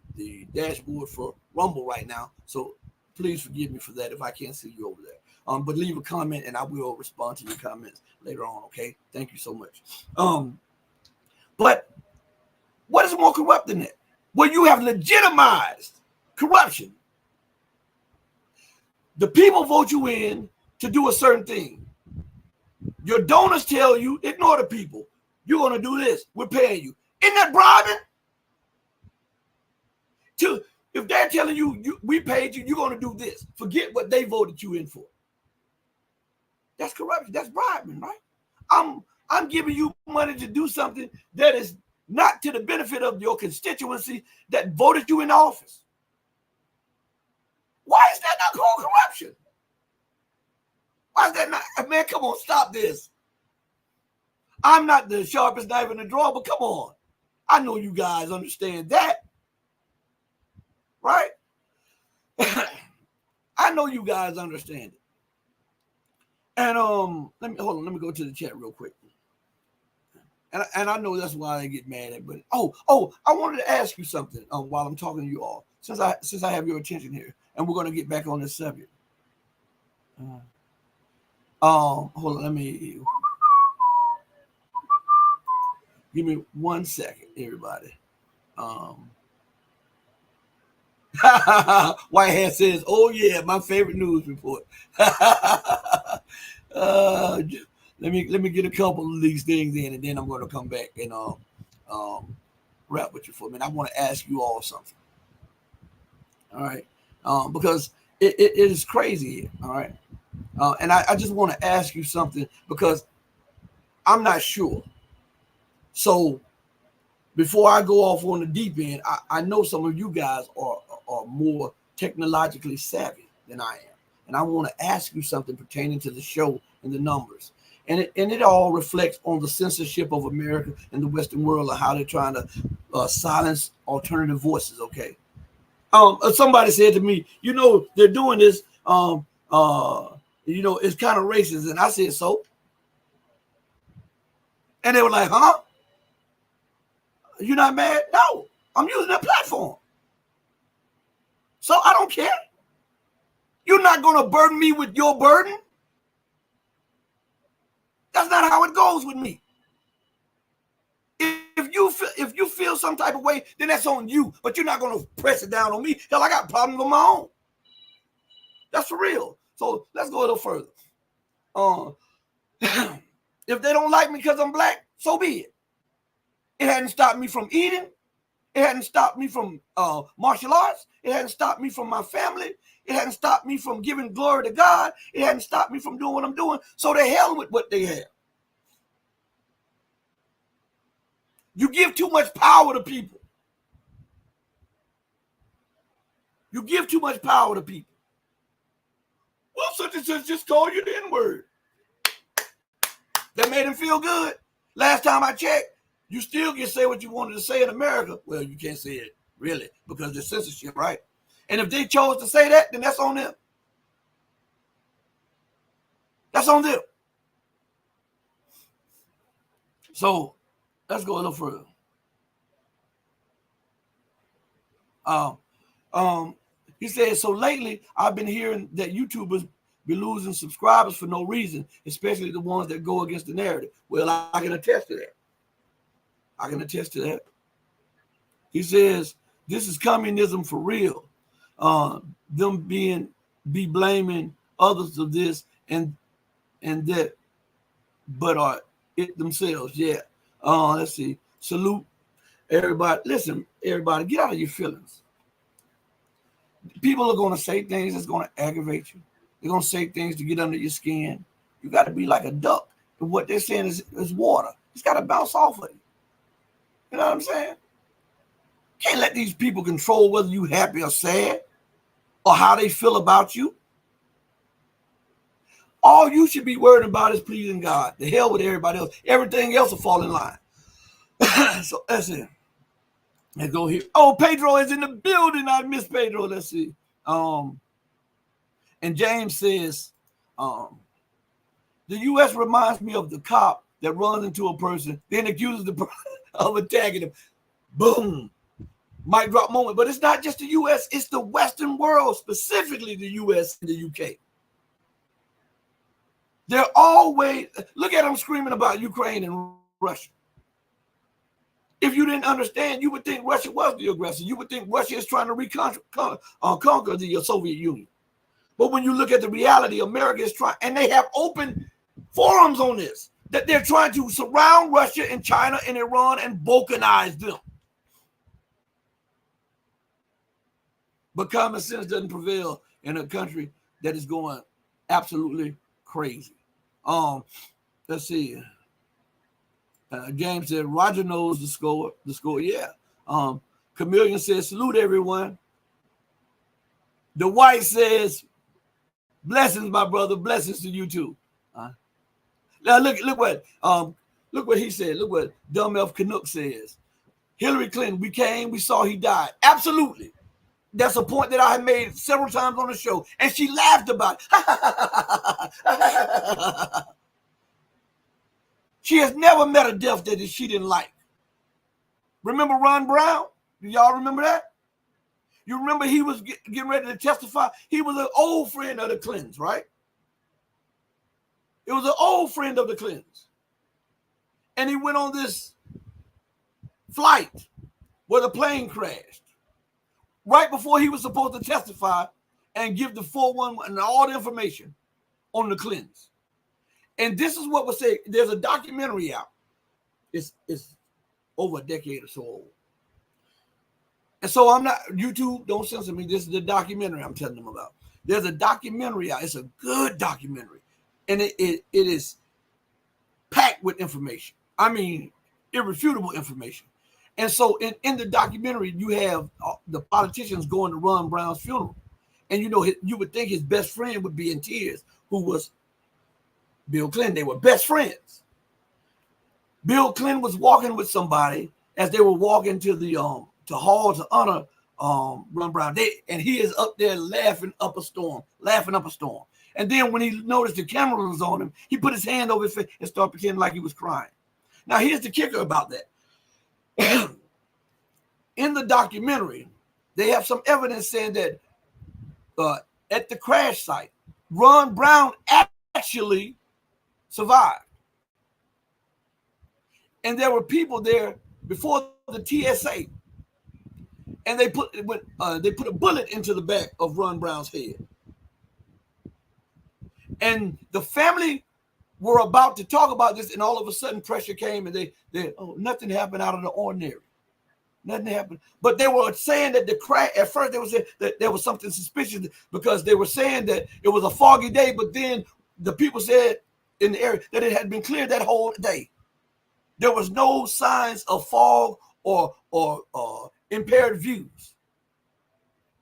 dashboard for Rumble right now, so please forgive me for that if I can't see you over there. But leave a comment and I will respond to your comments later on. Okay. Thank you so much. But what is more corrupt than that? Well, you have legitimized corruption. The people vote you in to do a certain thing. Your donors tell you, ignore the people. You're going to do this. We're paying you. Isn't that bribing? If they're telling you, we paid you, you're going to do this. Forget what they voted you in for. That's corruption. That's bribing, right? I'm giving you money to do something that is not to the benefit of your constituency that voted you in office. Why is that not called corruption? Why is that not? Man, come on, stop this. I'm not the sharpest knife in the drawer, but come on. I know you guys understand that. Right? I know you guys understand it. And let me go to the chat real quick. And I know that's why they get mad at, but I wanted to ask you something while I'm talking to you all, since I have your attention here, and we're gonna get back on this subject. Hold on, let me give me 1 second, everybody. Whitehead says, "Oh yeah, my favorite news report." Let me get a couple of these things in, and then I'm going to come back and rap with you for a minute. I want to ask you all something. All right, because it is crazy here. All right, and I just want to ask you something because I'm not sure. So before I go off on the deep end, I know some of you guys are more technologically savvy than I am. And I want to ask you something pertaining to the show and the numbers. And it all reflects on the censorship of America and the Western world, and how they're trying to silence alternative voices, okay? Somebody said to me, they're doing this, it's kind of racist. And I said, so? And they were like, huh? You're not mad? No, I'm using that platform. So I don't care. You're not going to burden me with your burden. That's not how it goes with me. If you feel some type of way, then that's on you. But you're not going to press it down on me. Hell, I got problems of my own. That's for real. So let's go a little further. If they don't like me because I'm black, so be it. It hadn't stopped me from eating. It hadn't stopped me from martial arts. It hadn't stopped me from my family. It hadn't stopped me from giving glory to God. It hadn't stopped me from doing what I'm doing. So the hell with what they have. You give too much power to people. You give too much power to people. Well, such and such just called you the N-word. That made him feel good. Last time I checked, you still can say what you wanted to say in America. Well, you can't say it, really, because there's censorship, right? And if they chose to say that, then that's on them. That's on them. So let's go a little further. He says, so lately I've been hearing that YouTubers be losing subscribers for no reason, especially the ones that go against the narrative. Well, I can attest to that. I can attest to that. He says, this is communism for real. Them be blaming others of this and that, but are it themselves. Yeah. Let's see. Salute everybody. Listen, everybody, get out of your feelings. People are going to say things that's going to aggravate you. They're going to say things to get under your skin. You got to be like a duck. And what they're saying is water. It's got to bounce off of you. You know what I'm saying? Can't let these people control whether you're happy or sad or how they feel about you. All you should be worried about is pleasing God. The hell with everybody else. Everything else will fall in line. So that's it. Let's go here. Oh, Pedro is in the building. I miss Pedro. Let's see. And James says, the U.S. reminds me of the cop that runs into a person, then accuses the person of attacking him. Boom. Mic drop moment. But it's not just the U.S., it's the Western world, specifically the U.S. and the U.K. They're always, look at them screaming about Ukraine and Russia. If you didn't understand, you would think Russia was the aggressor. You would think Russia is trying to conquer the Soviet Union. But when you look at the reality, America is trying, and they have open forums on this, that they're trying to surround Russia and China and Iran and balkanize them. But common sense doesn't prevail in a country that is going absolutely crazy. Let's see. James said Roger knows the score. The score, yeah. Chameleon says salute everyone. The White says blessings, my brother. Blessings to you too. Now look what he said. Look what Dumb Elf Canuck says. Hillary Clinton, we came, we saw, he died. Absolutely. That's a point that I have made several times on the show, and she laughed about it. She has never met a death that she didn't like. Remember Ron Brown? Do y'all remember that? You remember he was getting ready to testify? He was an old friend of the Clintons, right? It was an old friend of the Clintons. And he went on this flight where the plane crashed. Right before he was supposed to testify and give the 411 and all the information on the Clintons. And this is what was said. There's a documentary out. It's over a decade or so old. And so I'm not, YouTube, don't censor me. This is the documentary I'm telling them about. There's a documentary out. It's a good documentary. And it is packed with information. I mean, irrefutable information. And so in the documentary, you have the politicians going to Ron Brown's funeral. And you would think his best friend would be in tears, who was Bill Clinton. They were best friends. Bill Clinton was walking with somebody as they were walking to the to hall to honor Ron Brown. And he is up there laughing up a storm. And then when he noticed the camera was on him, he put his hand over his face and started pretending like he was crying. Now here's the kicker about that. In the documentary, they have some evidence saying that at the crash site, Ron Brown actually survived. And there were people there before the TSA, and they put a bullet into the back of Ron Brown's head. And the family were about to talk about this, and all of a sudden pressure came, and nothing happened out of the ordinary. Nothing happened. But they were saying that the crash, at first they were saying that there was something suspicious because they were saying that it was a foggy day, but then the people said in the area that it had been clear that whole day. There was no signs of fog or impaired views.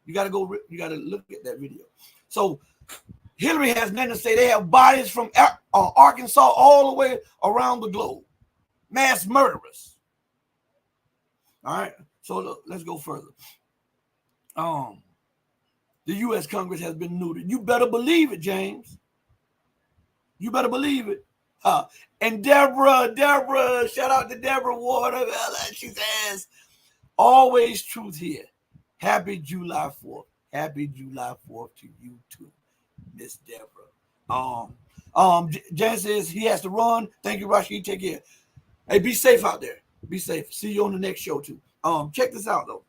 You got to look at that video. So Hillary has nothing to say. They have bodies from Arkansas all the way around the globe. Mass murderers. All right. So look, let's go further. The U.S. Congress has been neutered. You better believe it, James. You better believe it. And Deborah, shout out to Deborah Watermelon. She says, always truth here. Happy July 4th. Happy July 4th to you too, Miss Deborah. Jan says he has to run. Thank you, Rashid. Take care. Hey, be safe out there. Be safe. See you on the next show too. Check this out though.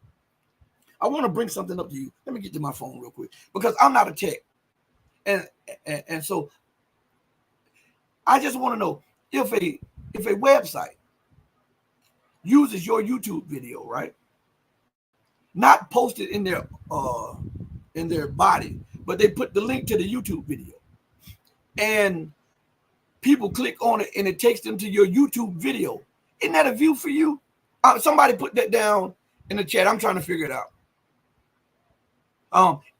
I want to bring something up to you. Let me get to my phone real quick because I'm not a tech, and so I just want to know if a website uses your YouTube video, right? Not posted in their body, but they put the link to the YouTube video, and people click on it, and it takes them to your YouTube video. Isn't that a view for you? Somebody put that down in the chat. I'm trying to figure it out.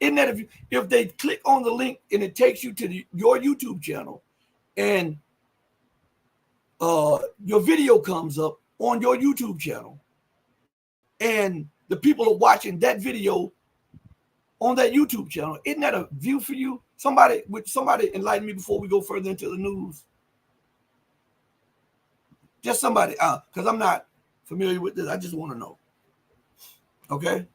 Isn't that a view? If they click on the link and it takes you to your YouTube channel, and your video comes up on your YouTube channel, and the people are watching that video on that YouTube channel, isn't that a view for you? Somebody enlighten me before we go further into the news. Just somebody, because I'm not familiar with this. I just want to know. Okay?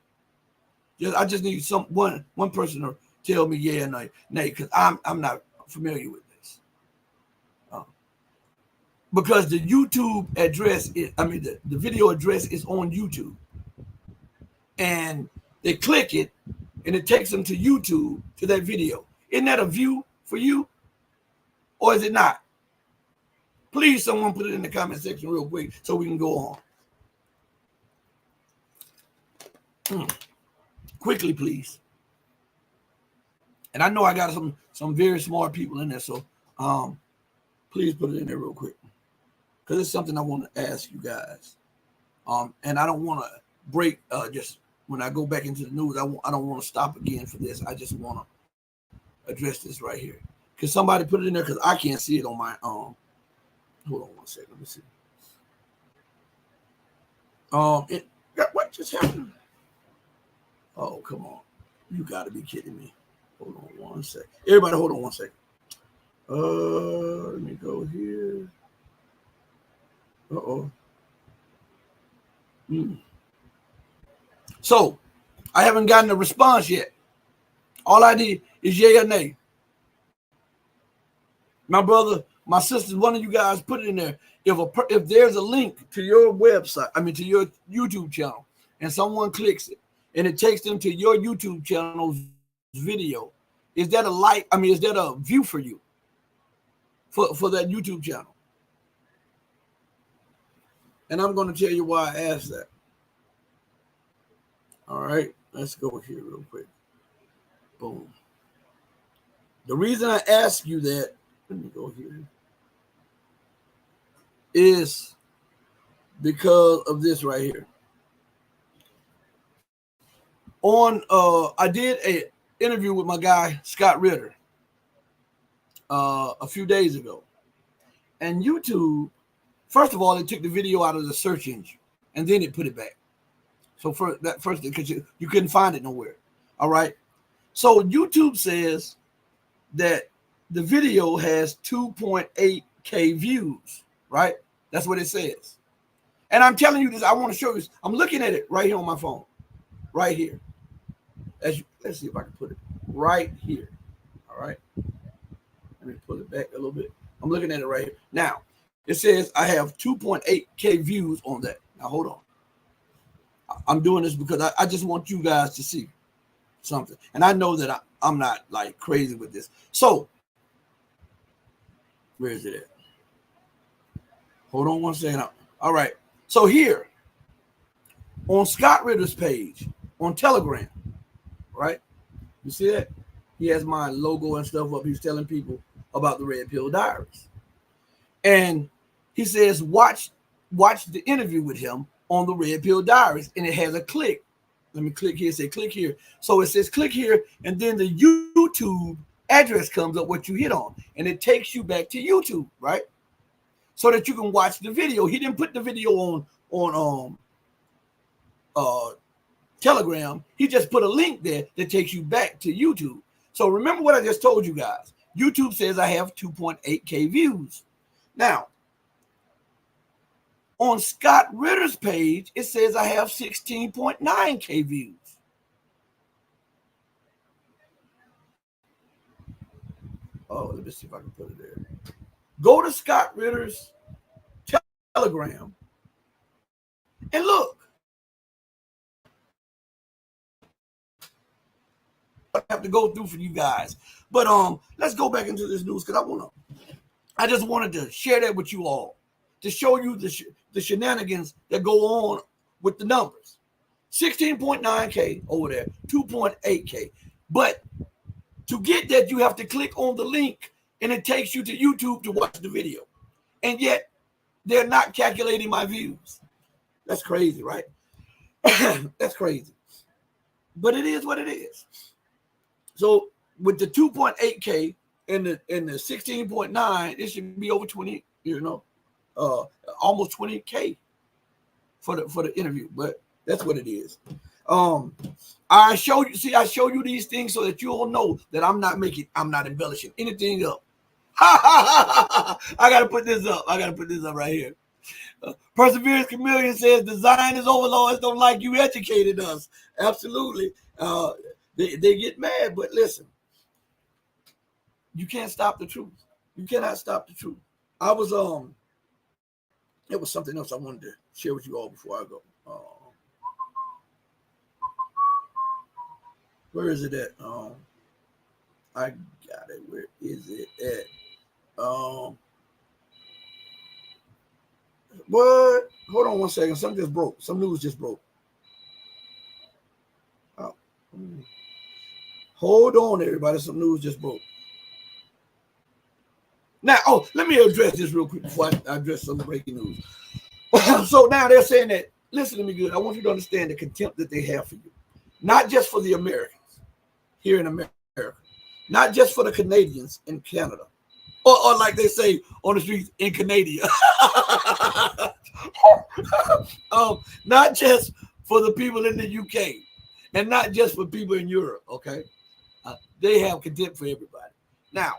I just need one person to tell me yeah or nay, because I'm not familiar with this. Because the YouTube address the video address is on YouTube. And they click it, and it takes them to YouTube, to that video. Isn't that a view for you? Or is it not? Please, someone put it in the comment section real quick so we can go on. Quickly, please. And I know I got some very smart people in there, so please put it in there real quick, because it's something I want to ask you guys. And I don't want to break just when I go back into the news. I don't want to stop again for this. I just want to address this right here. Can somebody put it in there, because I can't see it on my hold on one second. Let me see. What just happened? Oh, come on. You got to be kidding me. Hold on one second. Everybody, hold on one second. Let me go here. Uh-oh. So, I haven't gotten a response yet. All I need is yay or nay. My brother, my sisters, one of you guys put it in there. If there's a link to your website, to your YouTube channel, and someone clicks it, and it takes them to your YouTube channel's video, is that a like? Is that a view for you for that YouTube channel? And I'm going to tell you why I asked that. All right, let's go here real quick. Boom. The reason I ask you that, let me go here, is because of this right here. I did an interview with my guy Scott Ritter a few days ago, and YouTube, first of all, they took the video out of the search engine and then it put it back. So first, because you couldn't find it nowhere. All right. So YouTube says that the video has 2.8K views, right? That's what it says. And I'm telling you this, I want to show you. I'm looking at it right here on my phone, right here. Let's see if I can put it right here. All right. Let me pull it back a little bit. I'm looking at it right here. Now, it says I have 2.8K views on that. Now, hold on. I'm doing this because I just want you guys to see something. And I know that I'm not like crazy with this. So, where is it at? Hold on one second. All right. So here, on Scott Ritter's page, on Telegram, right? You see that? He has my logo and stuff up. He's telling people about the Red Pill Diaries. And he says, watch the interview with him on the Red Pill Diaries. And it has a click. Let me click here, say click here. So it says click here, and then the YouTube address comes up, what you hit on, and it takes you back to YouTube, right? So that you can watch the video. He didn't put the video on Telegram. He just put a link there that takes you back to YouTube. So remember what I just told you guys. YouTube says I have 2.8K views. Now, on Scott Ritter's page, it says I have 16.9K views. Oh, let me see if I can put it there. Go to Scott Ritter's Telegram and look. I have to go through for you guys. But let's go back into this news, because I just wanted to share that with you all, to show you the shenanigans that go on with the numbers. 16.9K over there, 2.8K. But to get that, you have to click on the link, and it takes you to YouTube to watch the video. And yet, they're not calculating my views. That's crazy, right? That's crazy. But it is what it is. So with the 2.8K and the 16.9, it should be over 20, almost 20K for the interview. But that's what it is. I show you these things so that you all know that I'm not embellishing anything up. I gotta put this up. Right here. Perseverance Chameleon says the Zionist overlords don't like you educated us. Absolutely. They get mad, but listen, you can't stop the truth. You cannot stop the truth. It was something else I wanted to share with you all before I go. Where is it at? I got it. Where is it at? What? Hold on one second. Something just broke. Some news just broke. Hold on, everybody. Some news just broke. Now, let me address this real quick before I address some breaking news. So now they're saying that, listen to me good, I want you to understand the contempt that they have for you. Not just for the Americans here in America, not just for the Canadians in Canada, or like they say on the streets, in Canada. Not just for the people in the UK, and not just for people in Europe, okay? They have contempt for everybody. Now,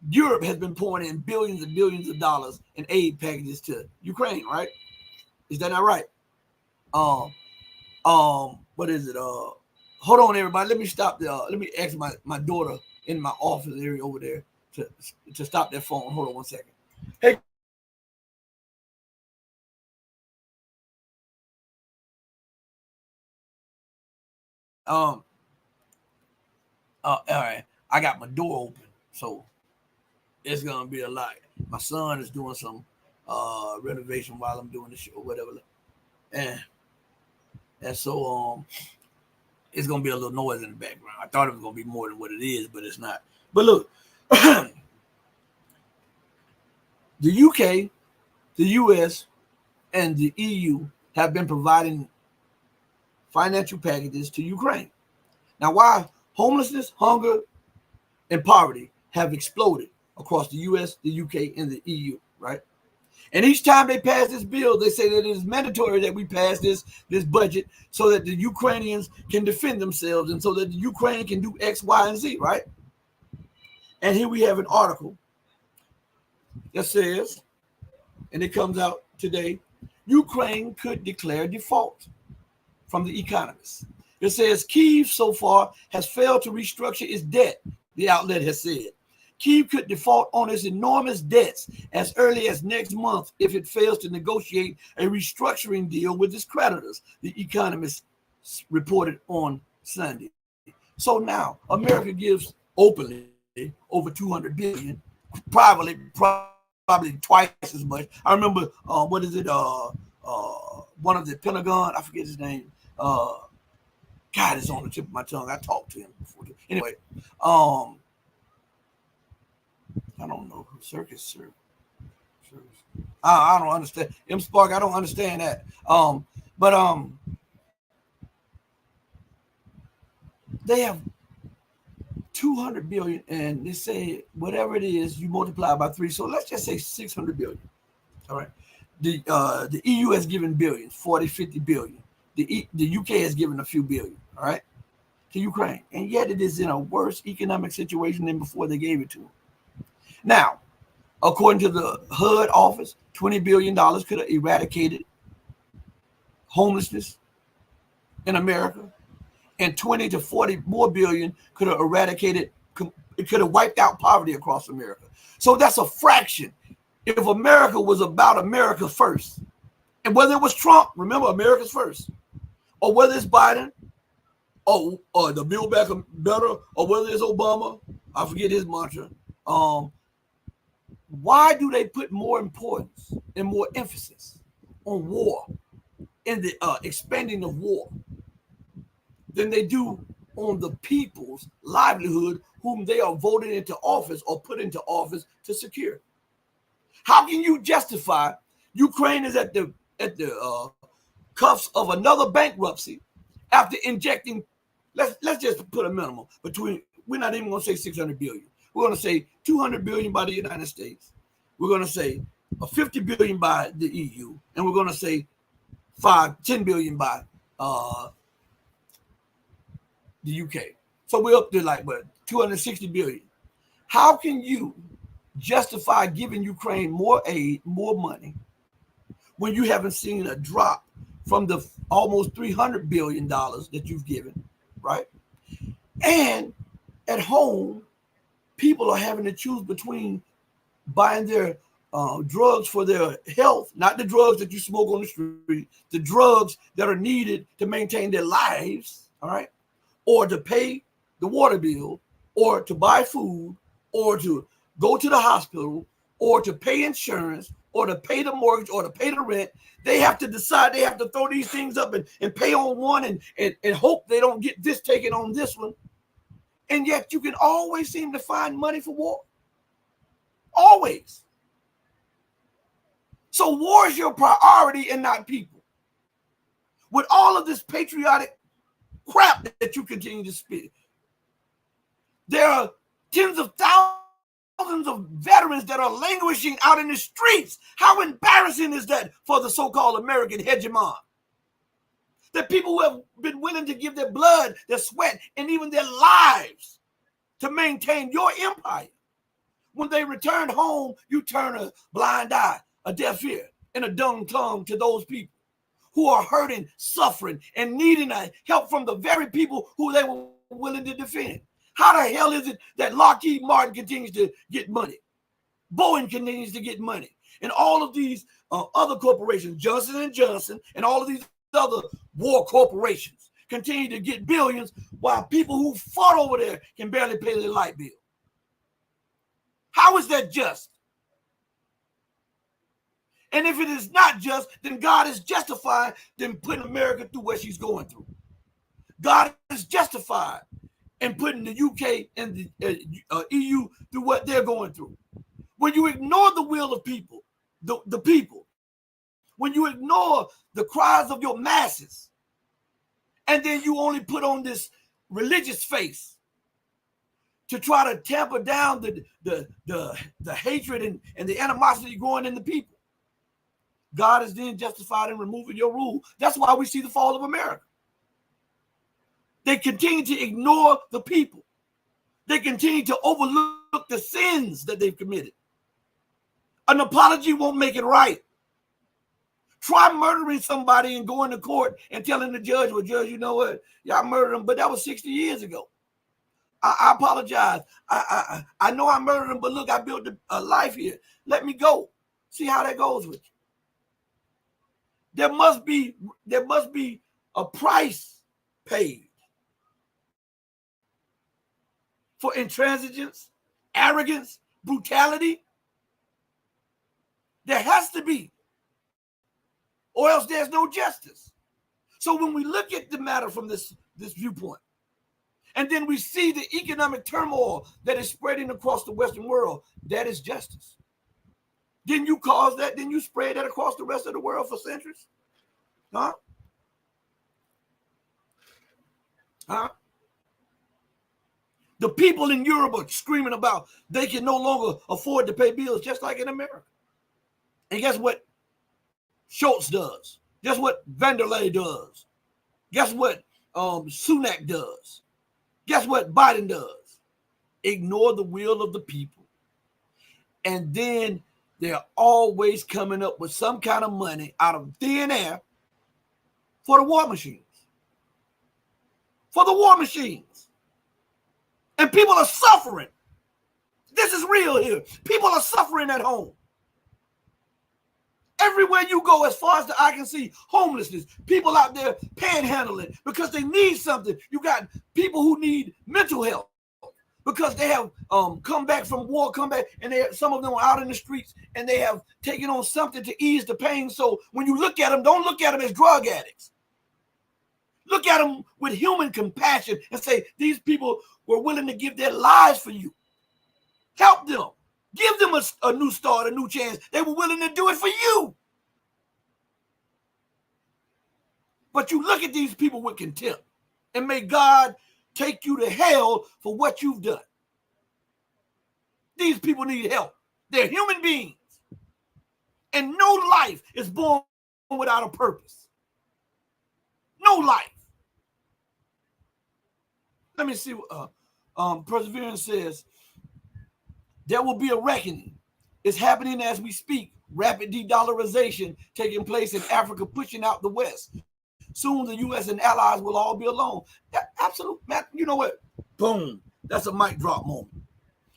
Europe has been pouring in billions and billions of dollars in aid packages to Ukraine, right? Is that not right? What is it? Hold on, everybody. Let me stop let me ask my daughter in my office area over there to stop that phone. Hold on 1 second. Hey. All right. I got my door open, so it's gonna be a lot. My son is doing some renovation while I'm doing the show, or whatever, and so it's gonna be a little noise in the background. I thought it was gonna be more than what it is, but it's not. But look, the UK, the US, and the EU have been providing financial packages to Ukraine. Now, why homelessness, hunger, and poverty have exploded across the US, the UK, and the EU, right? And each time they pass this bill, they say that it is mandatory that we pass this budget so that the Ukrainians can defend themselves and so that the Ukraine can do X, Y, and Z, right? And here we have an article that says, and it comes out today, Ukraine could declare default, from The Economist. It says Kyiv so far has failed to restructure its debt, the outlet has said. Kyiv could default on its enormous debts as early as next month if it fails to negotiate a restructuring deal with its creditors, The Economist reported on Sunday. So now America gives openly over $200 billion, privately probably twice as much. I remember one of the Pentagon, I forget his name. God, it's on the tip of my tongue. I talked to him before. Anyway, I don't know. Circus. I don't understand. M Spark, I don't understand that. But they have 200 billion, and they say whatever it is, you multiply by 3. So let's just say 600 billion. All right. The EU has given billions, 40, 50 billion. The UK has given a few billion, all right, to Ukraine. And yet it is in a worse economic situation than before they gave it to them. Now, according to the HUD office, $20 billion could have eradicated homelessness in America, and 20 to 40 more billion could have eradicated, it could have wiped out poverty across America. So that's a fraction. If America was about America first, and whether it was Trump, remember America's first, or whether it's Biden, or the Build Back Better, or whether it's Obama, I forget his mantra. Why do they put more importance and more emphasis on war, in the expanding of war, than they do on the people's livelihood, whom they are voted into office or put into office to secure? How can you justify Ukraine is at the cuffs of another bankruptcy after injecting, let's just put a minimum between, we're not even going to say 600 billion. We're going to say 200 billion by the United States. We're going to say 50 billion by the EU, and we're going to say 10 billion by the UK. So we're up to like what, 260 billion. How can you justify giving Ukraine more aid, more money, when you haven't seen a drop from the almost $300 billion that you've given, right? And at home, people are having to choose between buying their drugs for their health, not the drugs that you smoke on the street, the drugs that are needed to maintain their lives, all right? Or to pay the water bill, or to buy food, or to go to the hospital, or to pay insurance, or to pay the mortgage, or to pay the rent. They have to decide, they have to throw these things up and pay on one and hope they don't get this taken on this one. And yet you can always seem to find money for war. Always. So war is your priority and not people. With all of this patriotic crap that you continue to spit, there are tens of thousands of veterans that are languishing out in the streets. How embarrassing is that for the so-called American hegemon? The people who have been willing to give their blood, their sweat, and even their lives to maintain your empire. When they return home, you turn a blind eye, a deaf ear, and a dumb tongue to those people who are hurting, suffering, and needing help from the very people who they were willing to defend. How the hell is it that Lockheed Martin continues to get money? Boeing continues to get money. And all of these other corporations, Johnson & Johnson, and all of these other war corporations continue to get billions while people who fought over there can barely pay their light bill. How is that just? And if it is not just, then God is justified in putting America through what she's going through. God is justified in putting the UK and the EU through what they're going through. When you ignore the will of people, the people, when you ignore the cries of your masses, and then you only put on this religious face to try to tamper down the hatred and the animosity growing in the people, God is then justified in removing your rule. That's why we see the fall of America. They continue to ignore the people. They continue to overlook the sins that they've committed. An apology won't make it right. Try murdering somebody and going to court and telling the judge, well, judge, you know what? Yeah, I murdered him, but that was 60 years ago. I apologize. I know I murdered him, but look, I built a life here. Let me go. See how that goes with you. There must be a price paid for intransigence, arrogance, brutality. There has to be, or else there's no justice. So when we look at the matter from this viewpoint, and then we see the economic turmoil that is spreading across the Western world, that is justice. Didn't you cause that? Didn't you spread that across the rest of the world for centuries? Huh? Huh? The people in Europe are screaming about they can no longer afford to pay bills, just like in America. And guess what Schultz does? Guess what Vanderlei does? Guess what Sunak does? Guess what Biden does? Ignore the will of the people. And then they're always coming up with some kind of money out of thin air for the war machines. For the war machines. And people are suffering. This is real here. People are suffering at home. Everywhere you go, as far as the eye can see, homelessness, people out there panhandling because they need something. You got people who need mental health because they have come back from war, and some of them are out in the streets, and they have taken on something to ease the pain. So when you look at them, don't look at them as drug addicts. Look at them with human compassion and say, these people were willing to give their lives for you. Help them. Give them a new start, a new chance. They were willing to do it for you. But you look at these people with contempt, and may God take you to hell for what you've done. These people need help. They're human beings. And no life is born without a purpose. No life. Let me see what Perseverance says. There will be a reckoning. It's happening as we speak. Rapid de-dollarization taking place in Africa, pushing out the West. Soon the U.S. and allies will all be alone. Absolute, man, you know what? Boom. That's a mic drop moment.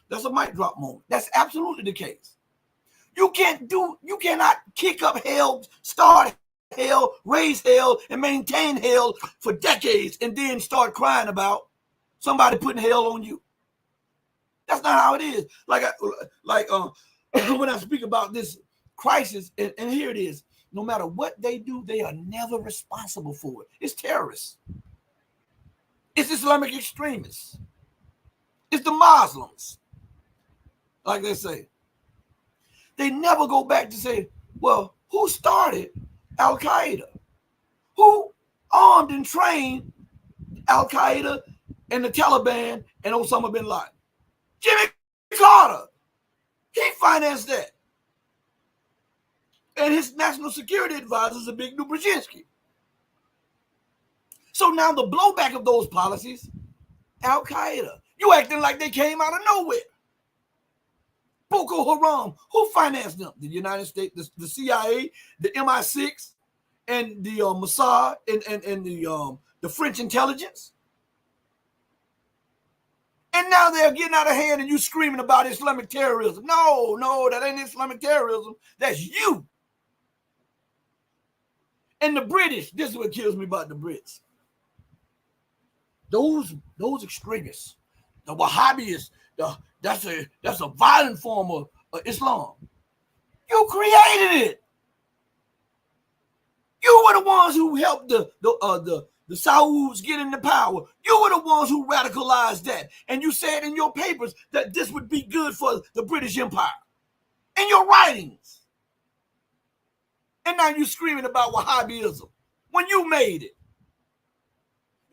That's a mic drop moment. That's absolutely the case. You cannot kick up hell, start hell, raise hell, and maintain hell for decades and then start crying about somebody putting hell on you. That's not how it is. Like when I speak about this crisis, and here it is, no matter what they do, they are never responsible for it. It's terrorists. It's Islamic extremists. It's the Muslims, like they say. They never go back to say, well, who started Al-Qaeda? Who armed and trained Al-Qaeda and the Taliban and Osama bin Laden? Jimmy Carter. He financed that. And his national security advisor is a big new Brzezinski. So now the blowback of those policies, Al-Qaeda, you acting like they came out of nowhere. Boko Haram, who financed them? The United States, the CIA, the MI6, and the Mossad, and the French intelligence. And now they're getting out of hand and you screaming about Islamic terrorism. No, that ain't Islamic terrorism. That's you. And the British, this is what kills me about the Brits. Those extremists, the Wahhabis, that's a violent form of Islam. You created it. You were the ones who helped the Sauds get into power. You were the ones who radicalized that. And you said in your papers that this would be good for the British Empire. In your writings. And now you're screaming about Wahhabism when you made it.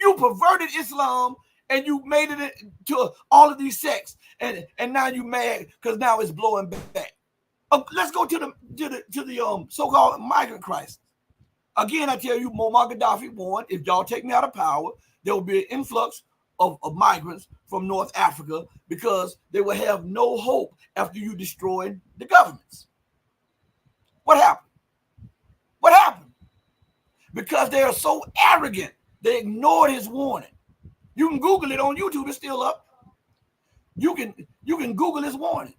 You perverted Islam and you made it to all of these sects. And now you mad because now it's blowing back. Let's go to the so-called migrant crisis. Again, I tell you, Muammar Gaddafi warned, if y'all take me out of power, there will be an influx of migrants from North Africa because they will have no hope after you destroy the governments. What happened? What happened? Because they are so arrogant, they ignored his warning. You can Google it on YouTube, it's still up. You can Google his warning.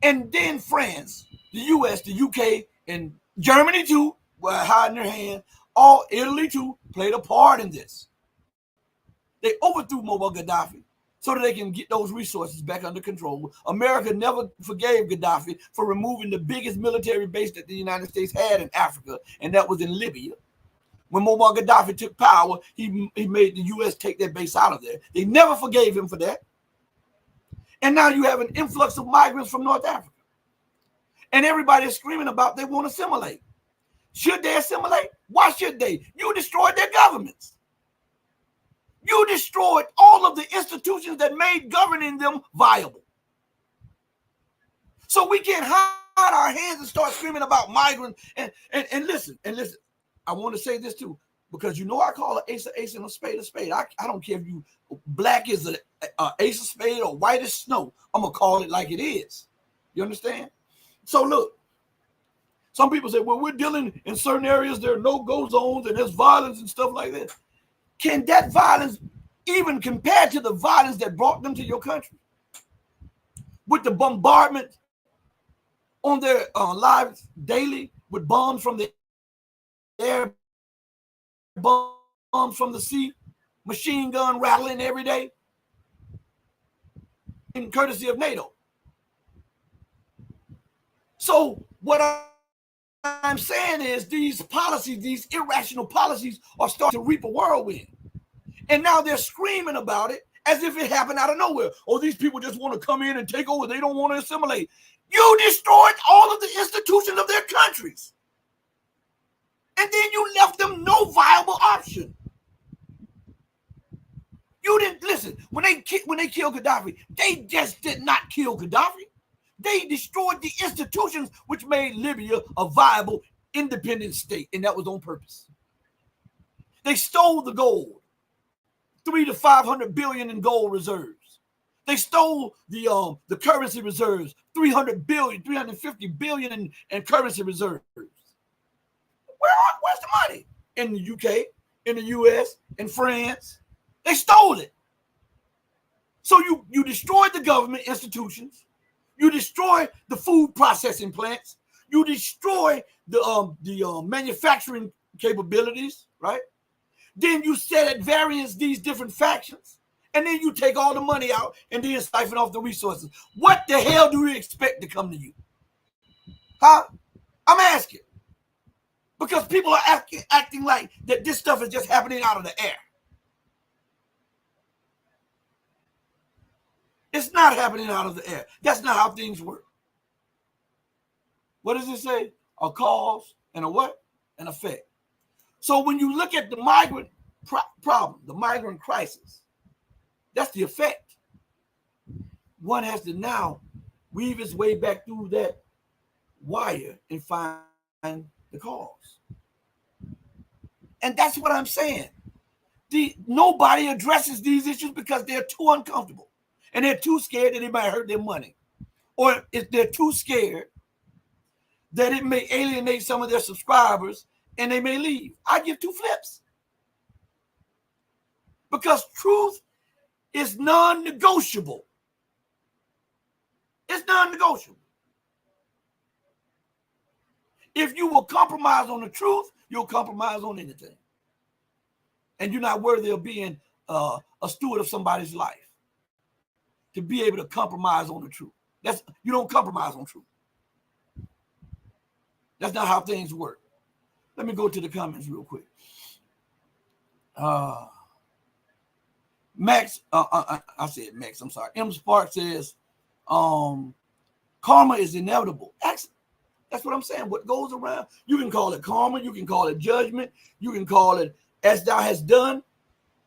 And then France, the US, the UK, and Germany too, were hiding their hand. All Italy too played a part in this. They overthrew Muammar Gaddafi so that they can get those resources back under control. America never forgave Gaddafi for removing the biggest military base that the United States had in Africa, and that was in Libya. When Muammar Gaddafi took power, he made the U.S. take that base out of there. They never forgave him for that. And now you have an influx of migrants from North Africa. And everybody is screaming about they want to assimilate. Should they assimilate? Why should they? You destroyed their governments. You destroyed all of the institutions that made governing them viable. So we can't hide our hands and start screaming about migrants. And listen, I want to say this too, because you know I call an ace and a spade a spade. I don't care if you black is an ace of spade or white as snow. I'm going to call it like it is. You understand? So look, some people say, well, we're dealing in certain areas, there are no-go zones and there's violence and stuff like that. Can that violence even compare to the violence that brought them to your country? With the bombardment on their lives daily, with bombs from the air, bombs from the sea, machine gun rattling every day, in courtesy of NATO. So what I'm saying is these policies, these irrational policies are starting to reap a whirlwind. And now they're screaming about it as if it happened out of nowhere. Oh, these people just want to come in and take over. They don't want to assimilate. You destroyed all of the institutions of their countries. And then you left them no viable option. You didn't listen. When they killed Gaddafi, they just did not kill Gaddafi. They destroyed the institutions which made Libya a viable, independent state, and that was on purpose. They stole the gold, 300 to 500 billion in gold reserves. They stole the currency reserves, 300 billion, 350 billion in currency reserves. Where's the money? In the UK, in the US, in France. They stole it. So you destroyed the government institutions. You destroy the food processing plants. You destroy the manufacturing capabilities, right? Then you set at variance these different factions, and then you take all the money out and then siphon off the resources. What the hell do you expect to come to you? Huh? I'm asking. Because people are acting like that this stuff is just happening out of the air. It's not happening out of the air. That's not how things work. What does it say? A cause and a what? An effect. So when you look at the migrant problem, the migrant crisis, that's the effect. One has to now weave its way back through that wire and find the cause. And that's what I'm saying. Nobody addresses these issues because they're too uncomfortable and they're too scared that it might hurt their money, or if they're too scared that it may alienate some of their subscribers and they may leave. I give two flips, because truth is non-negotiable. It's non-negotiable. If you will compromise on the truth, you'll compromise on anything. And you're not worthy of being a steward of somebody's life, to be able to compromise on the truth. You don't compromise on truth. That's not how things work. Let me go to the comments real quick. Max, I said Max, I'm sorry. M. Spark says, karma is inevitable. That's what I'm saying. What goes around, you can call it karma, you can call it judgment, you can call it as thou hast done,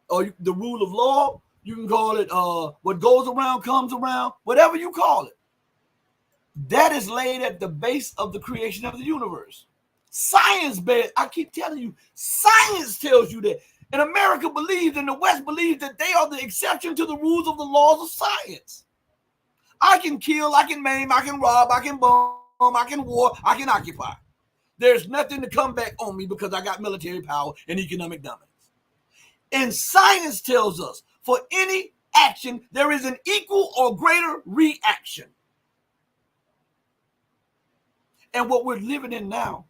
or the rule of law, you can call it what goes around comes around, whatever you call it. That is laid at the base of the creation of the universe. Science, I keep telling you, science tells you that. And America believes, and the West believes, that they are the exception to the rules of the laws of science. I can kill, I can maim, I can rob, I can bomb, I can war, I can occupy. There's nothing to come back on me because I got military power and economic dominance. And science tells us for any action, there is an equal or greater reaction. And what we're living in now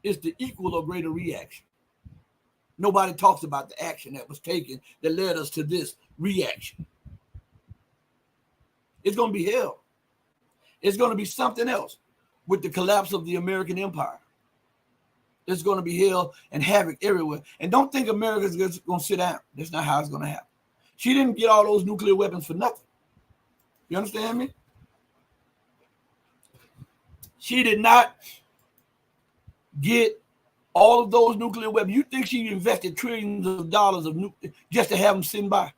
is the equal or greater reaction. Nobody talks about the action that was taken that led us to this reaction. It's going to be hell. It's going to be something else with the collapse of the American empire. It's going to be hell and havoc everywhere. And don't think America's just going to sit down. That's not how it's going to happen. She didn't get all those nuclear weapons for nothing. You understand me? She did not get all of those nuclear weapons. You think she invested trillions of dollars just to have them sitting by?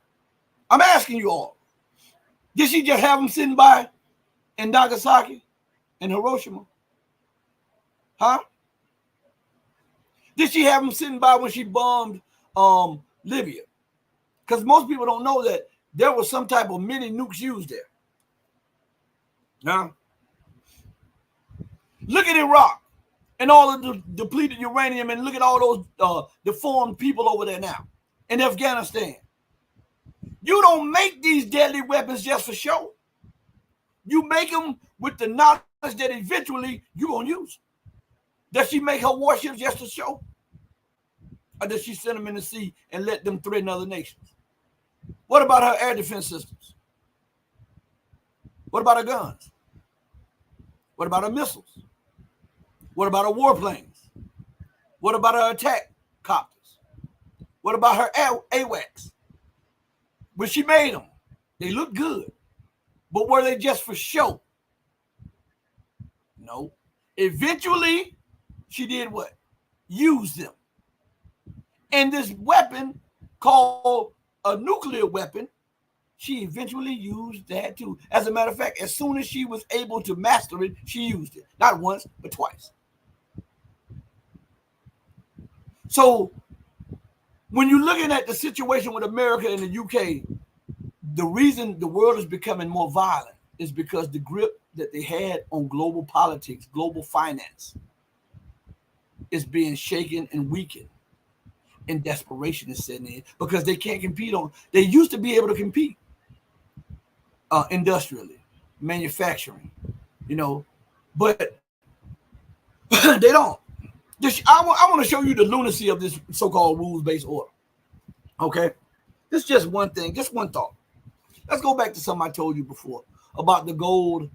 I'm asking you all. Did she just have them sitting by in Nagasaki and Hiroshima? Huh? Did she have them sitting by when she bombed Libya? Because most people don't know that there was some type of mini nukes used there. Now, look at Iraq and all of the depleted uranium, and look at all those deformed people over there now in Afghanistan. You don't make these deadly weapons just for show. You make them with the knowledge that eventually you're going to use. Does she make her warships just to show? Or does she send them in the sea and let them threaten other nations? What about her air defense systems? What about her guns? What about her missiles? What about her warplanes? What about her attack copters? What about her AWACS? When she made them, they looked good. But were they just for show? No. Eventually, she did what? Use them. And this weapon called a nuclear weapon, she eventually used that too. As a matter of fact, as soon as she was able to master it, she used it. Not once, but twice. So when you're looking at the situation with America and the UK, the reason the world is becoming more violent is because the grip that they had on global politics, global finance, is being shaken and weakened. And desperation is setting in because they can't compete they used to be able to compete industrially, manufacturing, but they don't. I want to show you the lunacy of this so-called rules-based order. Okay, this is just one thing, just one thought. Let's go back to something I told you before about the gold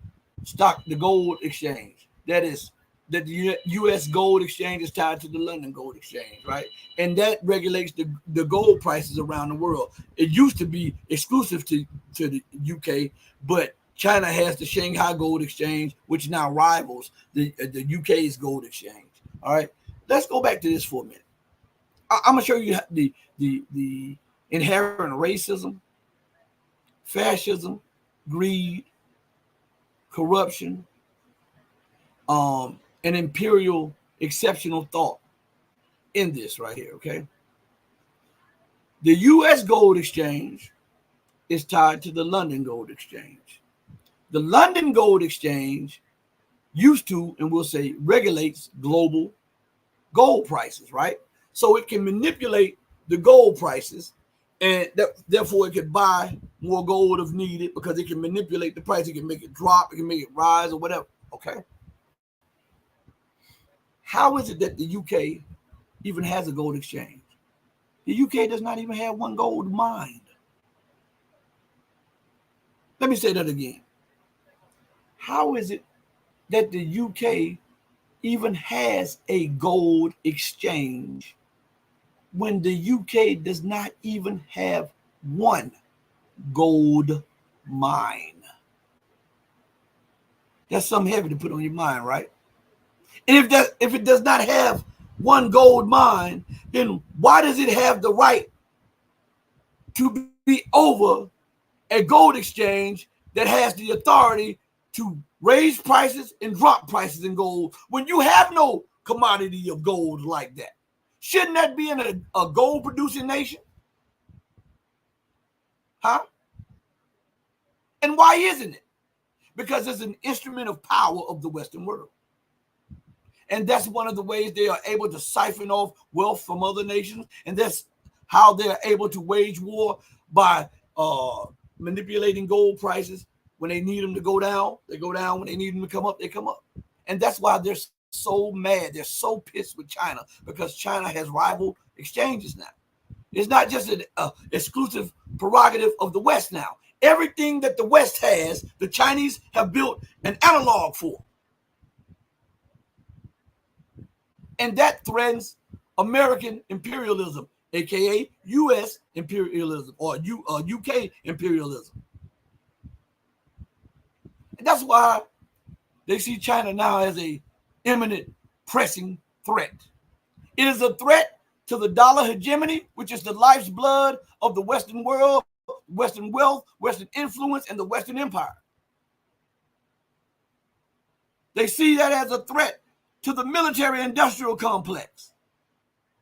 exchange. That is that the U.S. gold exchange is tied to the London gold exchange, right? And that regulates the gold prices around the world. It used to be exclusive to the UK, but China has the Shanghai Gold Exchange, which now rivals the UK's gold exchange. All right, let's go back to this for a minute. I'm gonna show you the inherent racism, fascism, greed, corruption, and imperial exceptional thought in this right here. Okay, the U.S. Gold Exchange is tied to the London Gold Exchange. The London Gold Exchange used to, and we'll say, regulates global gold prices, right? So it can manipulate the gold prices, and therefore it can buy more gold if needed because it can manipulate the price. It can make it drop, it can make it rise, or whatever. Okay. How is it that the UK even has a gold exchange? The UK does not even have one gold mine. Let me say that again. How is it that the UK even has a gold exchange when the UK does not even have one gold mine? That's something heavy to put on your mind, right? And if it does not have one gold mine, then why does it have the right to be over a gold exchange that has the authority to raise prices and drop prices in gold when you have no commodity of gold like that? Shouldn't that be in a gold producing nation? Huh? And why isn't it? Because it's an instrument of power of the Western world. And that's one of the ways they are able to siphon off wealth from other nations. And that's how they're able to wage war by manipulating gold prices. When they need them to go down, they go down. When they need them to come up, they come up. And that's why they're so mad. They're so pissed with China, because China has rival exchanges now. It's not just an exclusive prerogative of the West now. Everything that the West has, the Chinese have built an analog for. And that threatens American imperialism, aka U.S. imperialism or UK imperialism. And that's why they see China now as a imminent, pressing threat. It is a threat to the dollar hegemony, which is the life's blood of the Western world, Western wealth, Western influence, and the Western empire. They see that as a threat to the military-industrial complex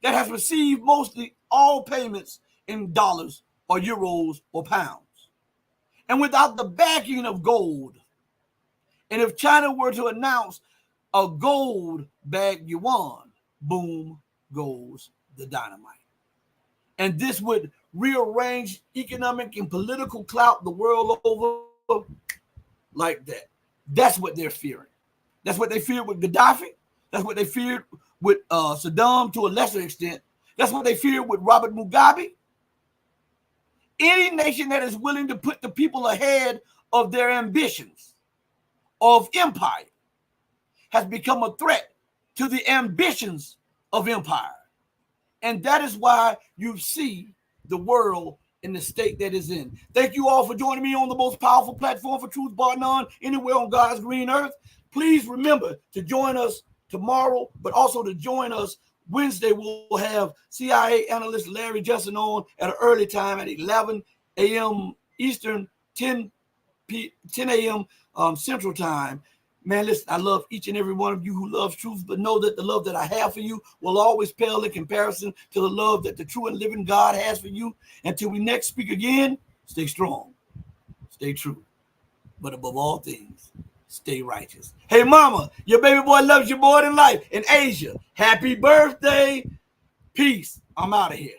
that has received mostly all payments in dollars or euros or pounds. And without the backing of gold, and if China were to announce a gold-backed yuan, boom goes the dynamite. And this would rearrange economic and political clout the world over like that. That's what they're fearing. That's what they feared with Gaddafi. That's what they feared with Saddam to a lesser extent. That's what they feared with Robert Mugabe. Any nation that is willing to put the people ahead of their ambitions of empire has become a threat to the ambitions of empire. And that is why you see the world in the state that is in. Thank you all for joining me on the most powerful platform for truth bar none anywhere on God's green earth. Please remember to join us tomorrow, but also to join us Wednesday. We'll have CIA analyst Larry Justin on at an early time at 11 a.m. Eastern, 10 a.m. Central time. Man, listen, I love each and every one of you who loves truth, but know that the love that I have for you will always pale in comparison to the love that the true and living God has for you. Until we next speak again, stay strong, stay true, but above all things, stay righteous. Hey, mama, your baby boy loves you more than life. In Asia, happy birthday. Peace. I'm out of here.